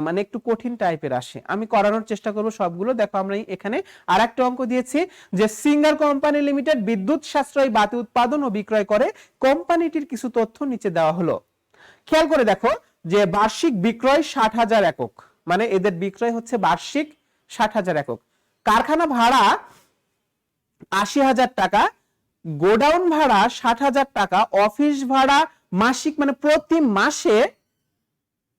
মানে একটু কঠিন টাইপের আসে। আমি করানোর চেষ্টা করব সবগুলো। দেখো আমরা এখানে আরেকটা অঙ্ক দিয়েছি যে সিঙ্গার কোম্পানি লিমিটেড বিদ্যুৎ সাশ্রয়ী বাতি উৎপাদন ও বিক্রয় করে, কোম্পানিটির কিছু তথ্য নিচে দেওয়া হলো। খেয়াল করে দেখো যে বার্ষিক বিক্রয় 60,000 একক, মানে এদের বিক্রয় হচ্ছে বার্ষিক 60,000 একক, কারখানা ভাড়া 80,000 টাকা, গোডাউন ভাড়া 60,000 টাকা, অফিস ভাড়া মাসিক মানে প্রতি মাসে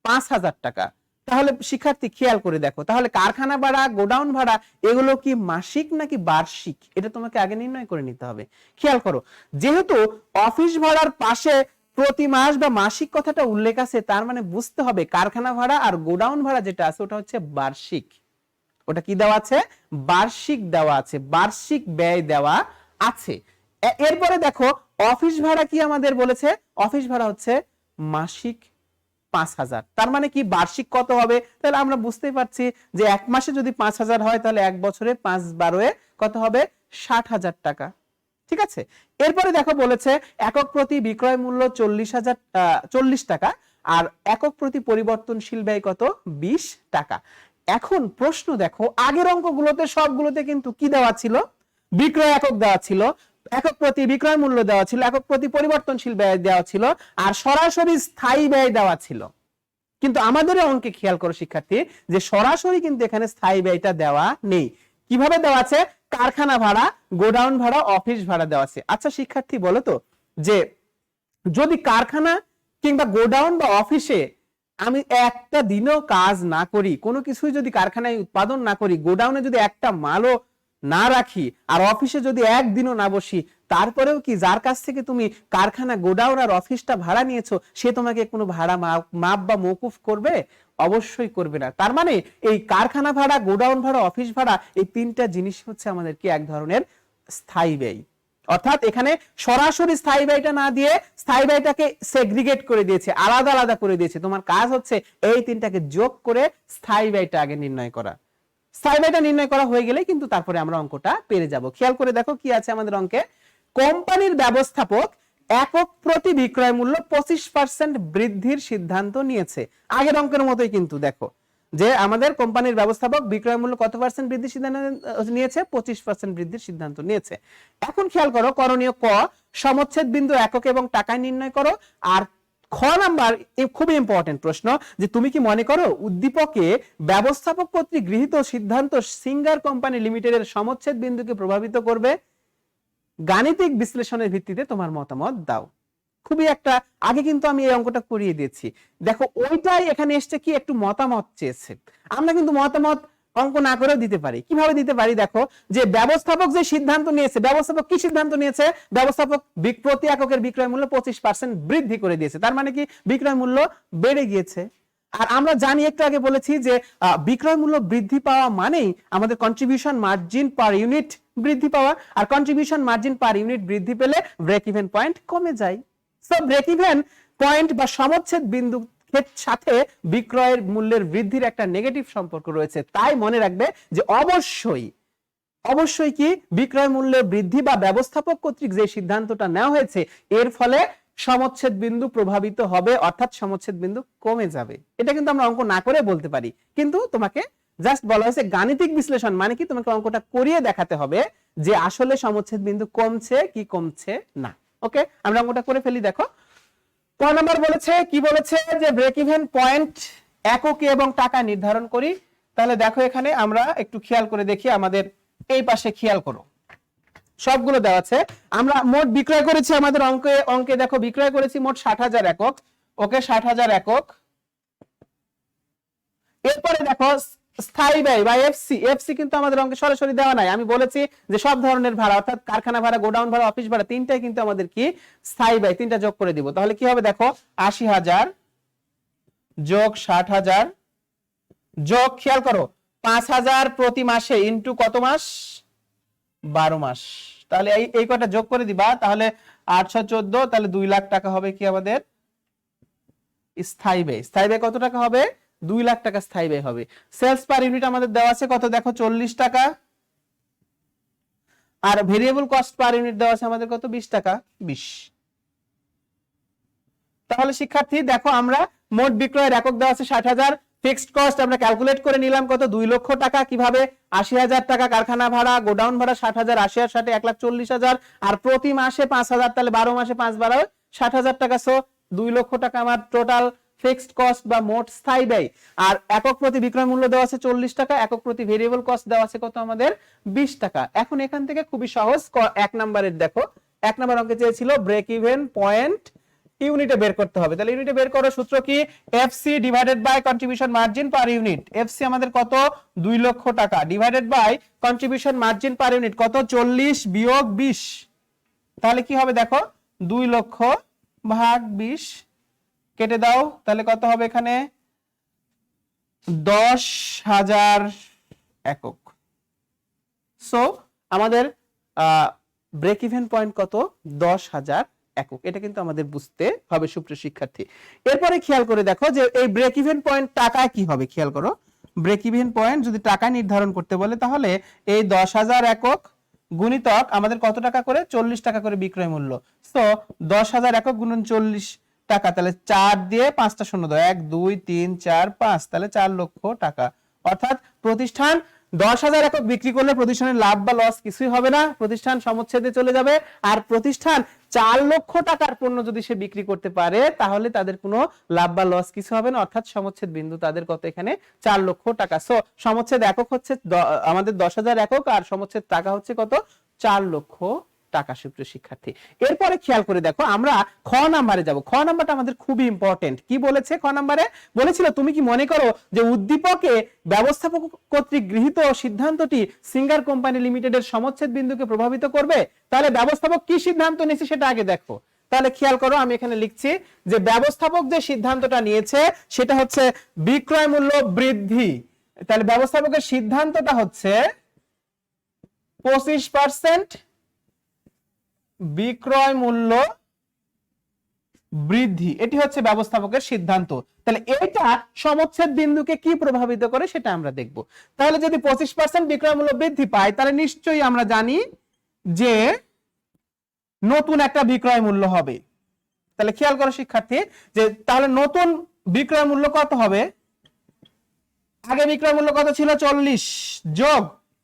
5,000 টাকা। তাহলে শিক্ষার্থী খেয়াল করে দেখো, তাহলে কারখানা ভাড়া, গোডাউন ভাড়া এগুলো কি মাসিক নাকি বার্ষিক, এটা তোমাকে আগে নির্ণয় করে নিতে হবে। খেয়াল করো, যেহেতু অফিস ভাড়ার পাশে প্রতি মাস বা মাসিক কথাটা উল্লেখ আছে, তার মানে বুঝতে হবে কারখানা ভাড়া আর গোডাউন ভাড়া যেটা আছে ওটা হচ্ছে বার্ষিক। ওটা কি দেওয়া আছে? বার্ষিক দেওয়া আছে, বার্ষিক ব্যয় দেওয়া আছে। এরপরে দেখো অফিস ভাড়া কি আমাদের বলেছে? অফিস ভাড়া হচ্ছে মাসিক 5,000। তার মানে কি বার্ষিক কত হবে? তাহলে আমরা বুঝতেই পারছি যে এক মাসে যদি 5,000 হয় তাহলে এক বছরে 5/12 কত হবে? 60,000 টাকা। ঠিক আছে, এরপরে দেখো বলেছে একক প্রতি বিক্রয় মূল্য 40 টাকা আর একক প্রতি পরিবর্তনশীল ব্যয় কত? 20 টাকা। এখন প্রশ্ন দেখো, আগের অঙ্কগুলোতে সবগুলোতে কিন্তু কি দেওয়া ছিল? বিক্রয় একক দেওয়া ছিল, একক প্রতি বিক্রয় মূল্য দেওয়া ছিল, একক প্রতি পরিবর্তনশীল ব্যয় দেওয়া ছিল আর সরাসরি স্থায়ী ব্যয় দেওয়া ছিল। কিন্তু আমাদের অঙ্কে খেয়াল করো শিক্ষার্থী যে সরাসরি কিন্তু এখানে স্থায়ী ব্যয়টা দেওয়া নেই। কিভাবে দেওয়া আছে? কারখানা ভাড়া, গোডাউন ভাড়া, অফিস ভাড়া দেওয়া আছে। আচ্ছা শিক্ষার্থী বলো তো যে যদি কারখানা কিংবা গোডাউন বা অফিসে আমি একটা দিনও কাজ না করি, কোনো কিছুই যদি কারখানায় উৎপাদন না করি, গোডাউনে যদি একটা মালও না রাখি আর অফিসে যদি একদিনও না বসি, তারপরেও কি যার কাছ থেকে তুমি কারখানা, গোডাউন আর অফিসটা ভাড়া নিয়েছো সে তোমাকে কোনো ভাড়া মাপ বা মওকুফ করবে? অবশ্যই করবে না। তার মানে এই কারখানা ভাড়া, গোডাউন ভাড়া, অফিস ভাড়া এই তিনটা জিনিস হচ্ছে আমাদের কি এক ধরনের স্থায়ী ব্যয়। অর্থাৎ এখানে সরাসরি স্থায়ী ব্যয়টা না দিয়ে স্থায়ী ব্যয়টাকে সেগ্রিগেট করে দিয়েছে, আলাদা আলাদা করে দিয়েছে। তোমার কাজ হচ্ছে এই তিনটাকে যোগ করে স্থায়ী ব্যয়টা আগে নির্ণয় করা। স্থায়ী ব্যয়টা নির্ণয় করা হয়ে গেলে কিন্তু তারপরে আমরা অঙ্কটা পেরে যাব। খেয়াল করে দেখো কি আছে আমাদের অঙ্কে। কোম্পানির ব্যবস্থাপক একক প্রতি বিক্রয় মূল্য 25% বৃদ্ধির সিদ্ধান্ত নিয়েছে। আগের অঙ্কের মতোই কিন্তু দেখো যে আমাদের কোম্পানির ব্যবস্থাপক বিক্রয় মূল্য কত পার্সেন্ট বৃদ্ধির সিদ্ধান্ত নিয়েছে? 25% বৃদ্ধির সিদ্ধান্ত নিয়েছে। এখন খেয়াল করো করণীয় ক, সমচ্ছেদ বিন্দু একক এবং টাকায় নির্ণয় করো। আর খ নাম্বার খুবই ইম্পর্টেন্ট প্রশ্ন যে তুমি কি মনে করো উদ্দীপকে ব্যবস্থাপক কর্তৃক গৃহীত সিদ্ধান্ত সিঙ্গার কোম্পানি লিমিটেডের সমচ্ছেদ বিন্দুকে প্রভাবিত করবে? গাণিতিক বিশ্লেষণের ভিত্তিতে তোমার মতামত দাও। খুবই একটা আগে কিন্তু আমি এই অঙ্কটা করিয়ে দিয়েছি। দেখো ওইটাই এখানে এসছে কি একটু মতামত চেয়েছে। আমরা কিন্তু মতামত অঙ্ক না করেও দিতে পারি। কিভাবে দিতে পারি? দেখো যে ব্যবস্থাপক যে সিদ্ধান্ত নিয়েছে, ব্যবস্থাপক কি সিদ্ধান্ত নিয়েছে? ব্যবস্থাপক প্রতি এককের বিক্রয় মূল্য 25% বৃদ্ধি করে দিয়েছে। তার মানে কি বিক্রয় মূল্য বেড়ে গিয়েছে। আর আমরা জানি, একটু আগে বলেছি যে বিক্রয় মূল্য বৃদ্ধি পাওয়া মানেই আমাদের কন্ট্রিবিউশন মার্জিন পার ইউনিট বৃদ্ধি পাওয়া, আর কন্ট্রিবিউশন মার্জিন পার ইউনিট বৃদ্ধি পেলে ব্রেক ইভেন পয়েন্ট কমে যায়। সো ব্রেক ইভেন পয়েন্ট বা সমচ্ছেদ বিন্দু সাথে বিক্রয়ের মূল্যের বৃদ্ধির একটা নেগেটিভ সম্পর্ক রয়েছে। তাই মনে রাখবে যে অবশ্যই কি বিক্রয় মূল্যের বৃদ্ধি বা ব্যবস্থাপক কর্তৃক যে সিদ্ধান্তটা নেওয়া হয়েছে এর ফলে সমচ্ছেদ বিন্দু প্রভাবিত হবে, অর্থাৎ সমচ্ছেদ বিন্দু কমে যাবে। এটা কিন্তু আমরা অঙ্ক না করে বলতে পারি, কিন্তু তোমাকে জাস্ট বলা হয়েছে গাণিতিক বিশ্লেষণ মানে কি তোমাকে অঙ্কটা করিয়ে দেখাতে হবে যে আসলে সমচ্ছেদ বিন্দু কমছে কি কমছে না। ওকে, আমরা অঙ্কটা করে ফেলি। দেখো ক নাম্বার বলেছে কি বলেছে যে ব্রেক ইভেন পয়েন্ট এককে এবং টাকা নির্ধারণ করি। তাহলে দেখো এখানে আমরা একটু খেয়াল করে দেখি, আমাদের এই পাশে খেয়াল করো। সবগুলো দেওয়া আছে। আমরা মোট বিক্রয় করেছি আমাদের অঙ্কে দেখো বিক্রয় করেছি মোট 60,000 একক। ওকে, 60,000 একক। এরপরে দেখো স্থায়ী ব্যয় বা এফসি, এফসি কিন্তু আমাদের অঙ্কে সরাসরি দেওয়া নাই। আমি বলেছি যে সব ধরনের ভাড়া অর্থাৎ কারখানা ভাড়া, গোডাউন ভাড়া, অফিস ভাড়া তিনটাই কিন্তু আমাদের কি স্থায়ী ব্যয়, তিনটা যোগ করে দিব। তাহলে কি হবে দেখো 80,000 যোগ 60,000 যোগ, খেয়াল করো 5,000 প্রতি মাসে ইনটু কত মাস, 12 মাস। তাহলে এই কটা যোগ করে দিবা, তাহলে 814, তাহলে 2 লাখ টাকা হবে কি আমাদের স্থায়ী ব্যয়। স্থায়ী ব্যয় কত টাকা হবে, 2 লাখ টাকা স্থায়ী ব্যয় হবে। সেলস পার ইউনিট আমাদের দেওয়া আছে কত দেখো 40 টাকা, আর ভেরিয়েবল কস্ট পার ইউনিট দেওয়া আছে আমাদের কত 20 টাকা, 20। তাহলে শিক্ষার্থী দেখো আমরা মোট বিক্রয়ের একক দেওয়া আছে 60,000, ফিক্সড কস্ট আমরা ক্যালকুলেট করে নিলাম কত 2 লক্ষ টাকা। কিভাবে 80,000 টাকা কারখানা ভাড়া, গোডাউন ভাড়া 60,000, 80 আর 60 1,40,000, আর প্রতি মাসে 5,000, তাহলে 12 মাসে 5 12 60,000 টাকা। সো 2 লক্ষ টাকা আমার টোটাল ফিক্সড কস্ট বা মোট স্থায়ী ব্যয়। আর একক প্রতি বিক্রয় মূল্য দেওয়া আছে 40 টাকা, একক প্রতি ভেরিয়েবল কস্ট দেওয়া আছে কত আমাদের 20 টাকা। এখন এখান থেকে খুবই সহজ 1 নম্বরের দেখো 1 নম্বর অঙ্কে চেয়েছিল ব্রেক ইভেন পয়েন্ট ইউনিটে বের করতে হবে। তাহলে ইউনিটে বের করার সূত্র কি, FC divided by contribution margin per unit. FC আমাদের কত 2 লক্ষ টাকা, divided by contribution margin per unit কত 40 বিয়োগ 20। তাহলে কি হবে দেখো 2 লক্ষ ভাগ 20 কেটে দাও, তাহলে কত হবে এখানে 10,000 একক। সো আমাদের ব্রেক ইভেন পয়েন্ট কত 10,000 একক। এটা কিন্তু আমাদের বুঝতে হবে সুপ্রিয় শিক্ষার্থী। এরপরে খেয়াল করে দেখো যে এই ব্রেক ইভেন পয়েন্ট টাকায় কি হবে, খেয়াল করো ব্রেক ইভেন পয়েন্ট যদি টাকা নির্ধারণ করতে বলে তাহলে এই 10,000 একক গুণিতক আমাদের কত টাকা করে 40 টাকা করে বিক্রয় মূল্য। তো 10,000 একক গুণন 40 টাকা, তাহলে 4 দিয়ে 5টা শূন্য দাও, 1 2 3 4 5, তাহলে 4 লক্ষ টাকা। অর্থাৎ প্রতিষ্ঠান 10,000 একক বিক্রি করলে প্রতিষ্ঠানের লাভ বা লস কিছুই হবে না, প্রতিষ্ঠান সমচ্ছেদে চলে যাবে। আর প্রতিষ্ঠান 4 লক্ষ টাকার পণ্য যদি সে বিক্রি করতে পারে তাহলে তাদের কোনো লাভ বা লস কিছু হবে না, অর্থাৎ সমচ্ছেদ বিন্দু তাদের কত এখানে 4 লক্ষ টাকা। সো সমচ্ছেদ একক হচ্ছে আমাদের 10,000 একক, আর সমচ্ছেদ টাকা হচ্ছে কত 4 লক্ষ টাকা সুপ্রিয় শিক্ষার্থী। এরপরে খেয়াল করে দেখো আমরা খ নাম্বারে যাব। খ নাম্বারটা আমাদের খুবই ইম্পর্টেন্ট। কি বলেছে খ নাম্বারে, বলেছিল তুমি কি মনে করো যে উদ্দীপকে ব্যবস্থাপক কর্তৃক গৃহীত সিদ্ধান্তটি সিঙ্গার কোম্পানি লিমিটেডের সমচ্ছেদ বিন্দুকে প্রভাবিত করবে? তাহলে ব্যবস্থাপক কি সিদ্ধান্ত নিয়েছে সেটা আগে দেখো। তাহলে খেয়াল করো আমি এখানে লিখছি যে ব্যবস্থাপক যে সিদ্ধান্তটা নিয়েছে সেটা হচ্ছে বিক্রয় মূল্য বৃদ্ধি। তাহলে ব্যবস্থাপকের সিদ্ধান্তটা হচ্ছে 25% বিক্রয় মূল্য বৃদ্ধি, এটি হচ্ছে ব্যবস্থাপকের সিদ্ধান্ত। তাহলে এটা সমচ্ছেদ বিন্দুকে কি প্রভাবিত করে সেটা আমরা দেখব। তাহলে যদি 25% বিক্রয় মূল্য বৃদ্ধি পায় তাহলে নিশ্চয়ই আমরা জানি যে নতুন একটা বিক্রয় মূল্য হবে। তাহলে খেয়াল করো শিক্ষার্থী যে তাহলে নতুন বিক্রয় মূল্য কত হবে, আগে বিক্রয় মূল্য কত ছিল 40 যোগ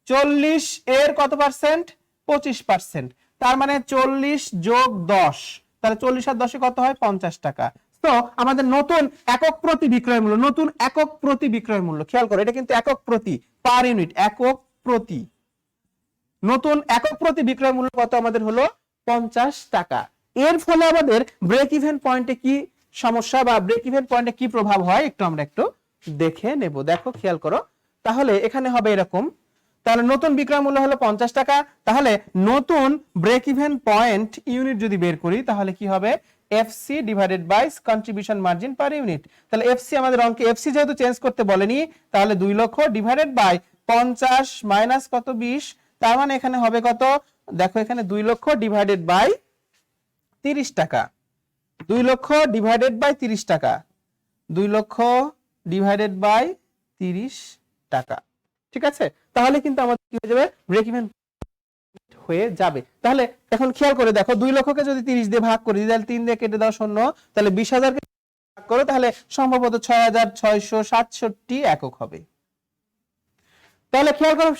40 এর কত পার্সেন্ট 25%, তার মানে 40 যোগ 10, তাহলে 40 আর 10 কত হয় 50 টাকা। তো আমাদের নতুন একক প্রতি বিক্রয় মূল্য, নতুন একক প্রতি বিক্রয় মূল্য, খেয়াল করো এটা কিন্তু একক প্রতি পার ইউনিট, একক প্রতি নতুন একক প্রতি বিক্রয় মূল্য কত আমাদের হলো 50 টাকা। এর ফলে আমাদের ব্রেক ইভেন পয়েন্টে কি সমস্যা বা ব্রেক ইভেন পয়েন্টে কি প্রভাব হয় আমরা একটু দেখে নেব। দেখো খেয়াল করো তাহলে এখানে হবে এরকম, তাহলে নতুন বিক্রয় মূল্য হলো 50 টাকা, তাহলে নতুন ব্রেক ইভেন পয়েন্ট ইউনিট যদি বের করি তাহলে কি হবে FC divided by contribution margin per unit. তাহলে এফসি আমাদের অঙ্কে এফসি যেহেতু চেঞ্জ করতে বলেনি তাহলে 2 লক্ষ ডিভাইডেড বাই 50 মাইনাস কত 20, তার মানে এখানে হবে কত দেখো এখানে 2 লক্ষ ডিভাইডেড বাই 30 টাকা, 2 লক্ষ ডিভাইডেড বাই 30 টাকা, 2 লক্ষ ডিভাইডেড বাই 30 টাকা। ঠিক আছে, তাহলে কিন্তু আমাদের কি হয়ে যাবে ব্রেক ইভেন হয়ে যাবে। তাহলে এখন খেয়াল করে দেখো 2 লক্ষকে যদি 30 দিয়ে ভাগ করি তাহলে 3 দিয়ে কেটে দাও শূন্য, তাহলে 20,000 কে ভাগ করো তাহলে সম্ভবত 6,667 একক হবে। তাহলে খেয়াল করো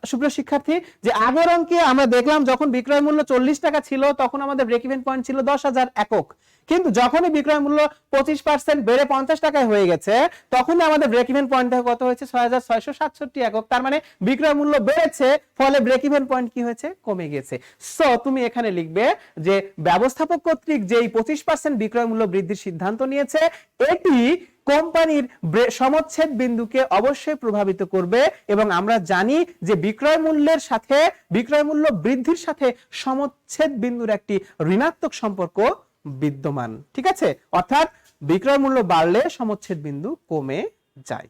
সুপ্রিয় শিক্ষার্থী, যে আগের অঙ্কে আমরা দেখলাম যখন বিক্রয় মূল্য 40 টাকা ছিল তখন আমাদের ব্রেক ইভেন পয়েন্ট ছিল 10,000 একক, কিন্তু যখনই বিক্রয় মূল্য 25% বেড়ে 50 টাকায় হয়ে গেছে তখনই আমাদের ব্রেক ইভেন পয়েন্ট কত হয়েছে 6,667 একক। তার মানে বিক্রয় মূল্য বেড়েছে, ফলে ব্রেক ইভেন পয়েন্ট কি হয়েছে, কমে গেছে। সো তুমি এখানে লিখবে যে ব্যবস্থাপক কর্তৃক যেই 25% বিক্রয় মূল্য বৃদ্ধির সিদ্ধান্ত নিয়েছে এটি কোম্পানির সমচ্ছেদ বিন্দুকে অবশ্যই প্রভাবিত করবে, এবং আমরা জানি যে বিক্রয় মূল্যের সাথে বিক্রয় মূল্য বৃদ্ধির সাথে সমচ্ছেদ বিন্দুর একটি ঋণাত্মক সম্পর্ক বিদ্যমান। ঠিক আছে, অর্থাৎ বিক্রয় মূল্য বাড়লে সমচ্ছেদ বিন্দু কমে যায়।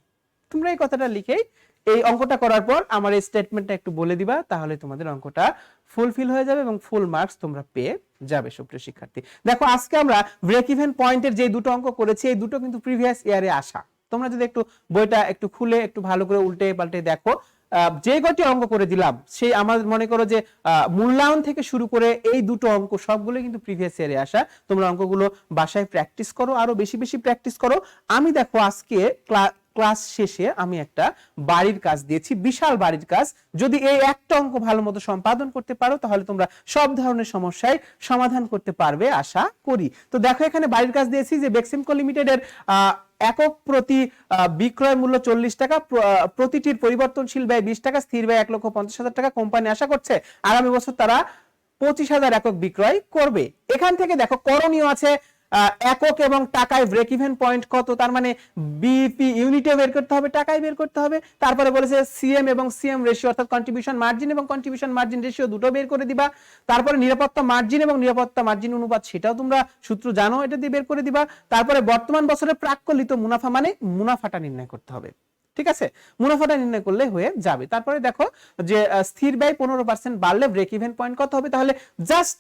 তোমরা এই কথাটা লিখেই এই অঙ্কটা করার পর আমার এই স্টেটমেন্টটা একটু বলে দিবা, তাহলে তোমাদের অঙ্কটা ফুলফিল হয়ে যাবে এবং ফুল মার্কস তোমরা পেয়ে যাবে সুপ্রিয় শিক্ষার্থী। দেখো আজকে আমরা ব্রেক ইভেন পয়েন্টের যে দুটো অঙ্ক করেছি এই দুটো কিন্তু প্রিভিয়াস ইয়ারে আসা। তোমরা যদি একটু বইটা একটু খুলে একটু ভালো করে উল্টে পাল্টে দেখো, যে কটি অঙ্ক করে দিলাম সেই আমার মনে করো যে মূল্যায়ন থেকে শুরু করে এই দুটো অঙ্ক সবগুলো কিন্তু প্রিভিয়াস ইয়ারে আসা। তোমরা অঙ্কগুলো বাসায় প্র্যাকটিস করো, আরো বেশি বেশি প্র্যাকটিস করো। আমি দেখো আজকে ক্লাস শেষে আমি একটা বাড়ির কাজ দিয়েছি, বিশাল বাড়ির কাজ। যদি এই একটা অঙ্ক ভালো মতো সম্পাদন করতে পারো তাহলে তোমরা সব ধরনের সমস্যায় সমাধান করতে পারবে আশা করি। তো দেখো এখানে বাড়ির কাজ দিয়েছি যে বেক্সিমকো লিমিটেডের একক প্রতি বিক্রয় মূল্য 40 টাকা, প্রতিটির পরিবর্তনশীল ব্যয় 20 টাকা, স্থির ব্যয় 1,50,000 টাকা। কোম্পানি আশা করছে আগামী বছর তারা 25,000 একক বিক্রয় করবে। এখান থেকে দেখো করণীয় আছে একক এবং টাকায় ব্রেক ইভেন পয়েন্ট কত, তার মানে বিপি ইউনিটে বের করতে হবে, টাকায় বের করতে হবে। তারপরে বলেছে সিএম এবং সিএম রেশিও অর্থাৎ কন্ট্রিবিউশন মার্জিন এবং কন্ট্রিবিউশন মার্জিন রেশিও দুটো বের করে দিবা। তারপরে নিরাপত্তা মার্জিন এবং নিরাপত্তা মার্জিন অনুপাত সেটাও তোমরা সূত্র জানো, এটা দিয়ে বের করে দিবা। তারপরে বর্তমান বছরের প্রাক্কলিত মুনাফা মানে মুনাফাটা নির্ণয় করতে হবে। ঠিক আছে, মুনাফাটা নির্ণয় করলে হয়ে যাবে। তারপরে দেখো যে স্থির ব্যয় 15% বাড়লে ব্রেক ইভেন পয়েন্ট কত হবে, তাহলে জাস্ট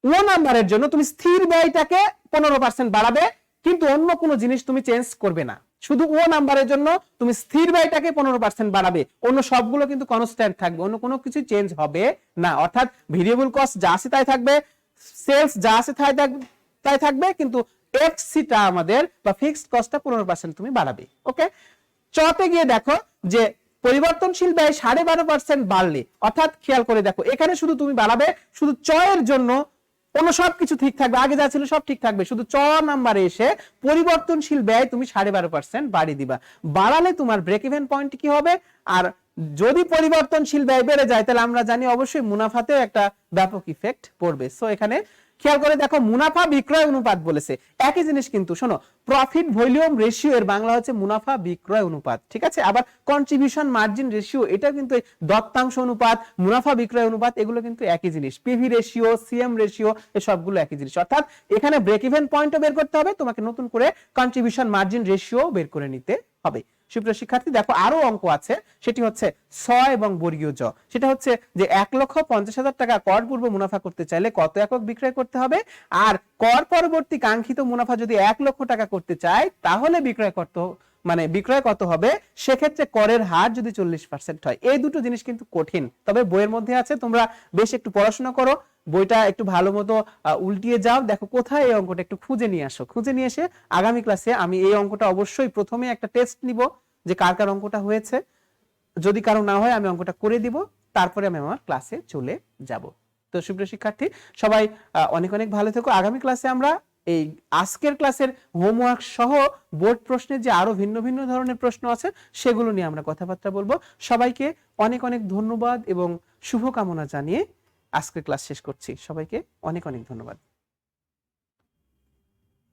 ও নাম্বারের জন্য তুমি স্থির ব্যয়টাকে 15% বাড়াবে, কিন্তু অন্য কোনো জিনিস তুমি চেঞ্জ করবে না। শুধু ও নাম্বারের জন্য তুমি স্থির ব্যয়টাকে 15% বাড়াবে, অন্য সবগুলো কিন্তু কনস্ট্যান্ট থাকবে, অন্য কোনো কিছু চেঞ্জ হবে না। অর্থাৎ ভেরিয়েবল কস্ট যা আছে তাই থাকবে, সেলস যা আছে তাই থাকবে, কিন্তু এফসিটা আমাদের বা ফিক্সড কস্টটা 15% তুমি বাড়াবে। ওকে, চতে গিয়ে দেখো যে পরিবর্তনশীল ব্যয় 12.5% বাড়লে, অর্থাৎ খেয়াল করে দেখো এখানে শুধু তুমি বাড়াবে, শুধু চয়ের জন্য অন্য সবকিছু ঠিক থাকবে, আগে যা ছিল সব ঠিক থাকবে, শুধু চ নাম্বারে এসে পরিবর্তনশীল ব্যয় তুমি 12.5% বাড়িয়ে দিবা। বাড়ালে তোমার ব্রেক ইভেন পয়েন্ট কি হবে, আর যদি পরিবর্তনশীল ব্যয় বেড়ে যায় তাহলে আমরা জানি অবশ্যই মুনাফাতেও একটা ব্যাপক ইফেক্ট পড়বে। সো এখানে খেয়াল করে দেখো মুনাফা বিক্রয় অনুপাত বলেছে, একই জিনিস কিন্তু শোনো, প্রফিট ভলিউম রেশিও এর বাংলা হচ্ছে মুনাফা বিক্রয় অনুপাত। ঠিক আছে, আবার কন্ট্রিবিউশন মার্জিন রেশিও এটা কিন্তু দত্তাংশ অনুপাত, মুনাফা বিক্রয় অনুপাত এগুলো কিন্তু একই জিনিস, পিভি রেশিও, সিএম রেশিও এই সবগুলো একই জিনিস। অর্থাৎ এখানে ব্রেক ইভেন পয়েন্টও বের করতে হবে, তোমাকে নতুন করে কন্ট্রিবিউশন মার্জিন রেশিও বের করে নিতে হবে। সুপ্রিয় শিক্ষার্থী দেখো আরো অঙ্ক আছে, সেটি হচ্ছে 6 এবং বর্গীয় জ। সেটা হচ্ছে যে 1,50,000 টাকা কর পূর্ব মুনাফা করতে চাইলে কত একক বিক্রয় করতে হবে, আর কর পরবর্তী কাঙ্ক্ষিত মুনাফা যদি 1 লক্ষ টাকা করতে চায় তাহলে বিক্রয় কত হবে, সেক্ষেত্রে করের হার যদি 40% হয়। এই দুটো জিনিস কিন্তু কঠিন, তবে বইয়ের মধ্যে আছে, তোমরা বেশ একটু পড়াশোনা করো, বইটা একটু ভালো মতো উল্টিয়ে যাও, দেখো কোথায় এই অঙ্কটা একটু খুঁজে নিয়ে আসো। খুঁজে নিয়ে এসে আগামী ক্লাসে আমি এই অঙ্কটা অবশ্যই প্রথমে একটা টেস্ট নিব যে কার কার অঙ্কটা হয়েছে, যদি কারো না হয় আমি অঙ্কটা করে দিব, তারপরে আমি আমার ক্লাসে চলে যাব। তো সুপ্রিয় শিক্ষার্থী সবাই অনেক অনেক ভালো থেকো। আগামী ক্লাসে আমরা এই আজকের ক্লাসের হোমওয়ার্ক সহ বোর্ড প্রশ্নের যে আরো ভিন্ন ভিন্ন ধরনের প্রশ্ন আছে সেগুলো নিয়ে আমরা কথাবার্তা বলবো। সবাইকে অনেক অনেক ধন্যবাদ এবং শুভকামনা জানিয়ে আজকের ক্লাস শেষ করছি। সবাইকে অনেক অনেক ধন্যবাদ।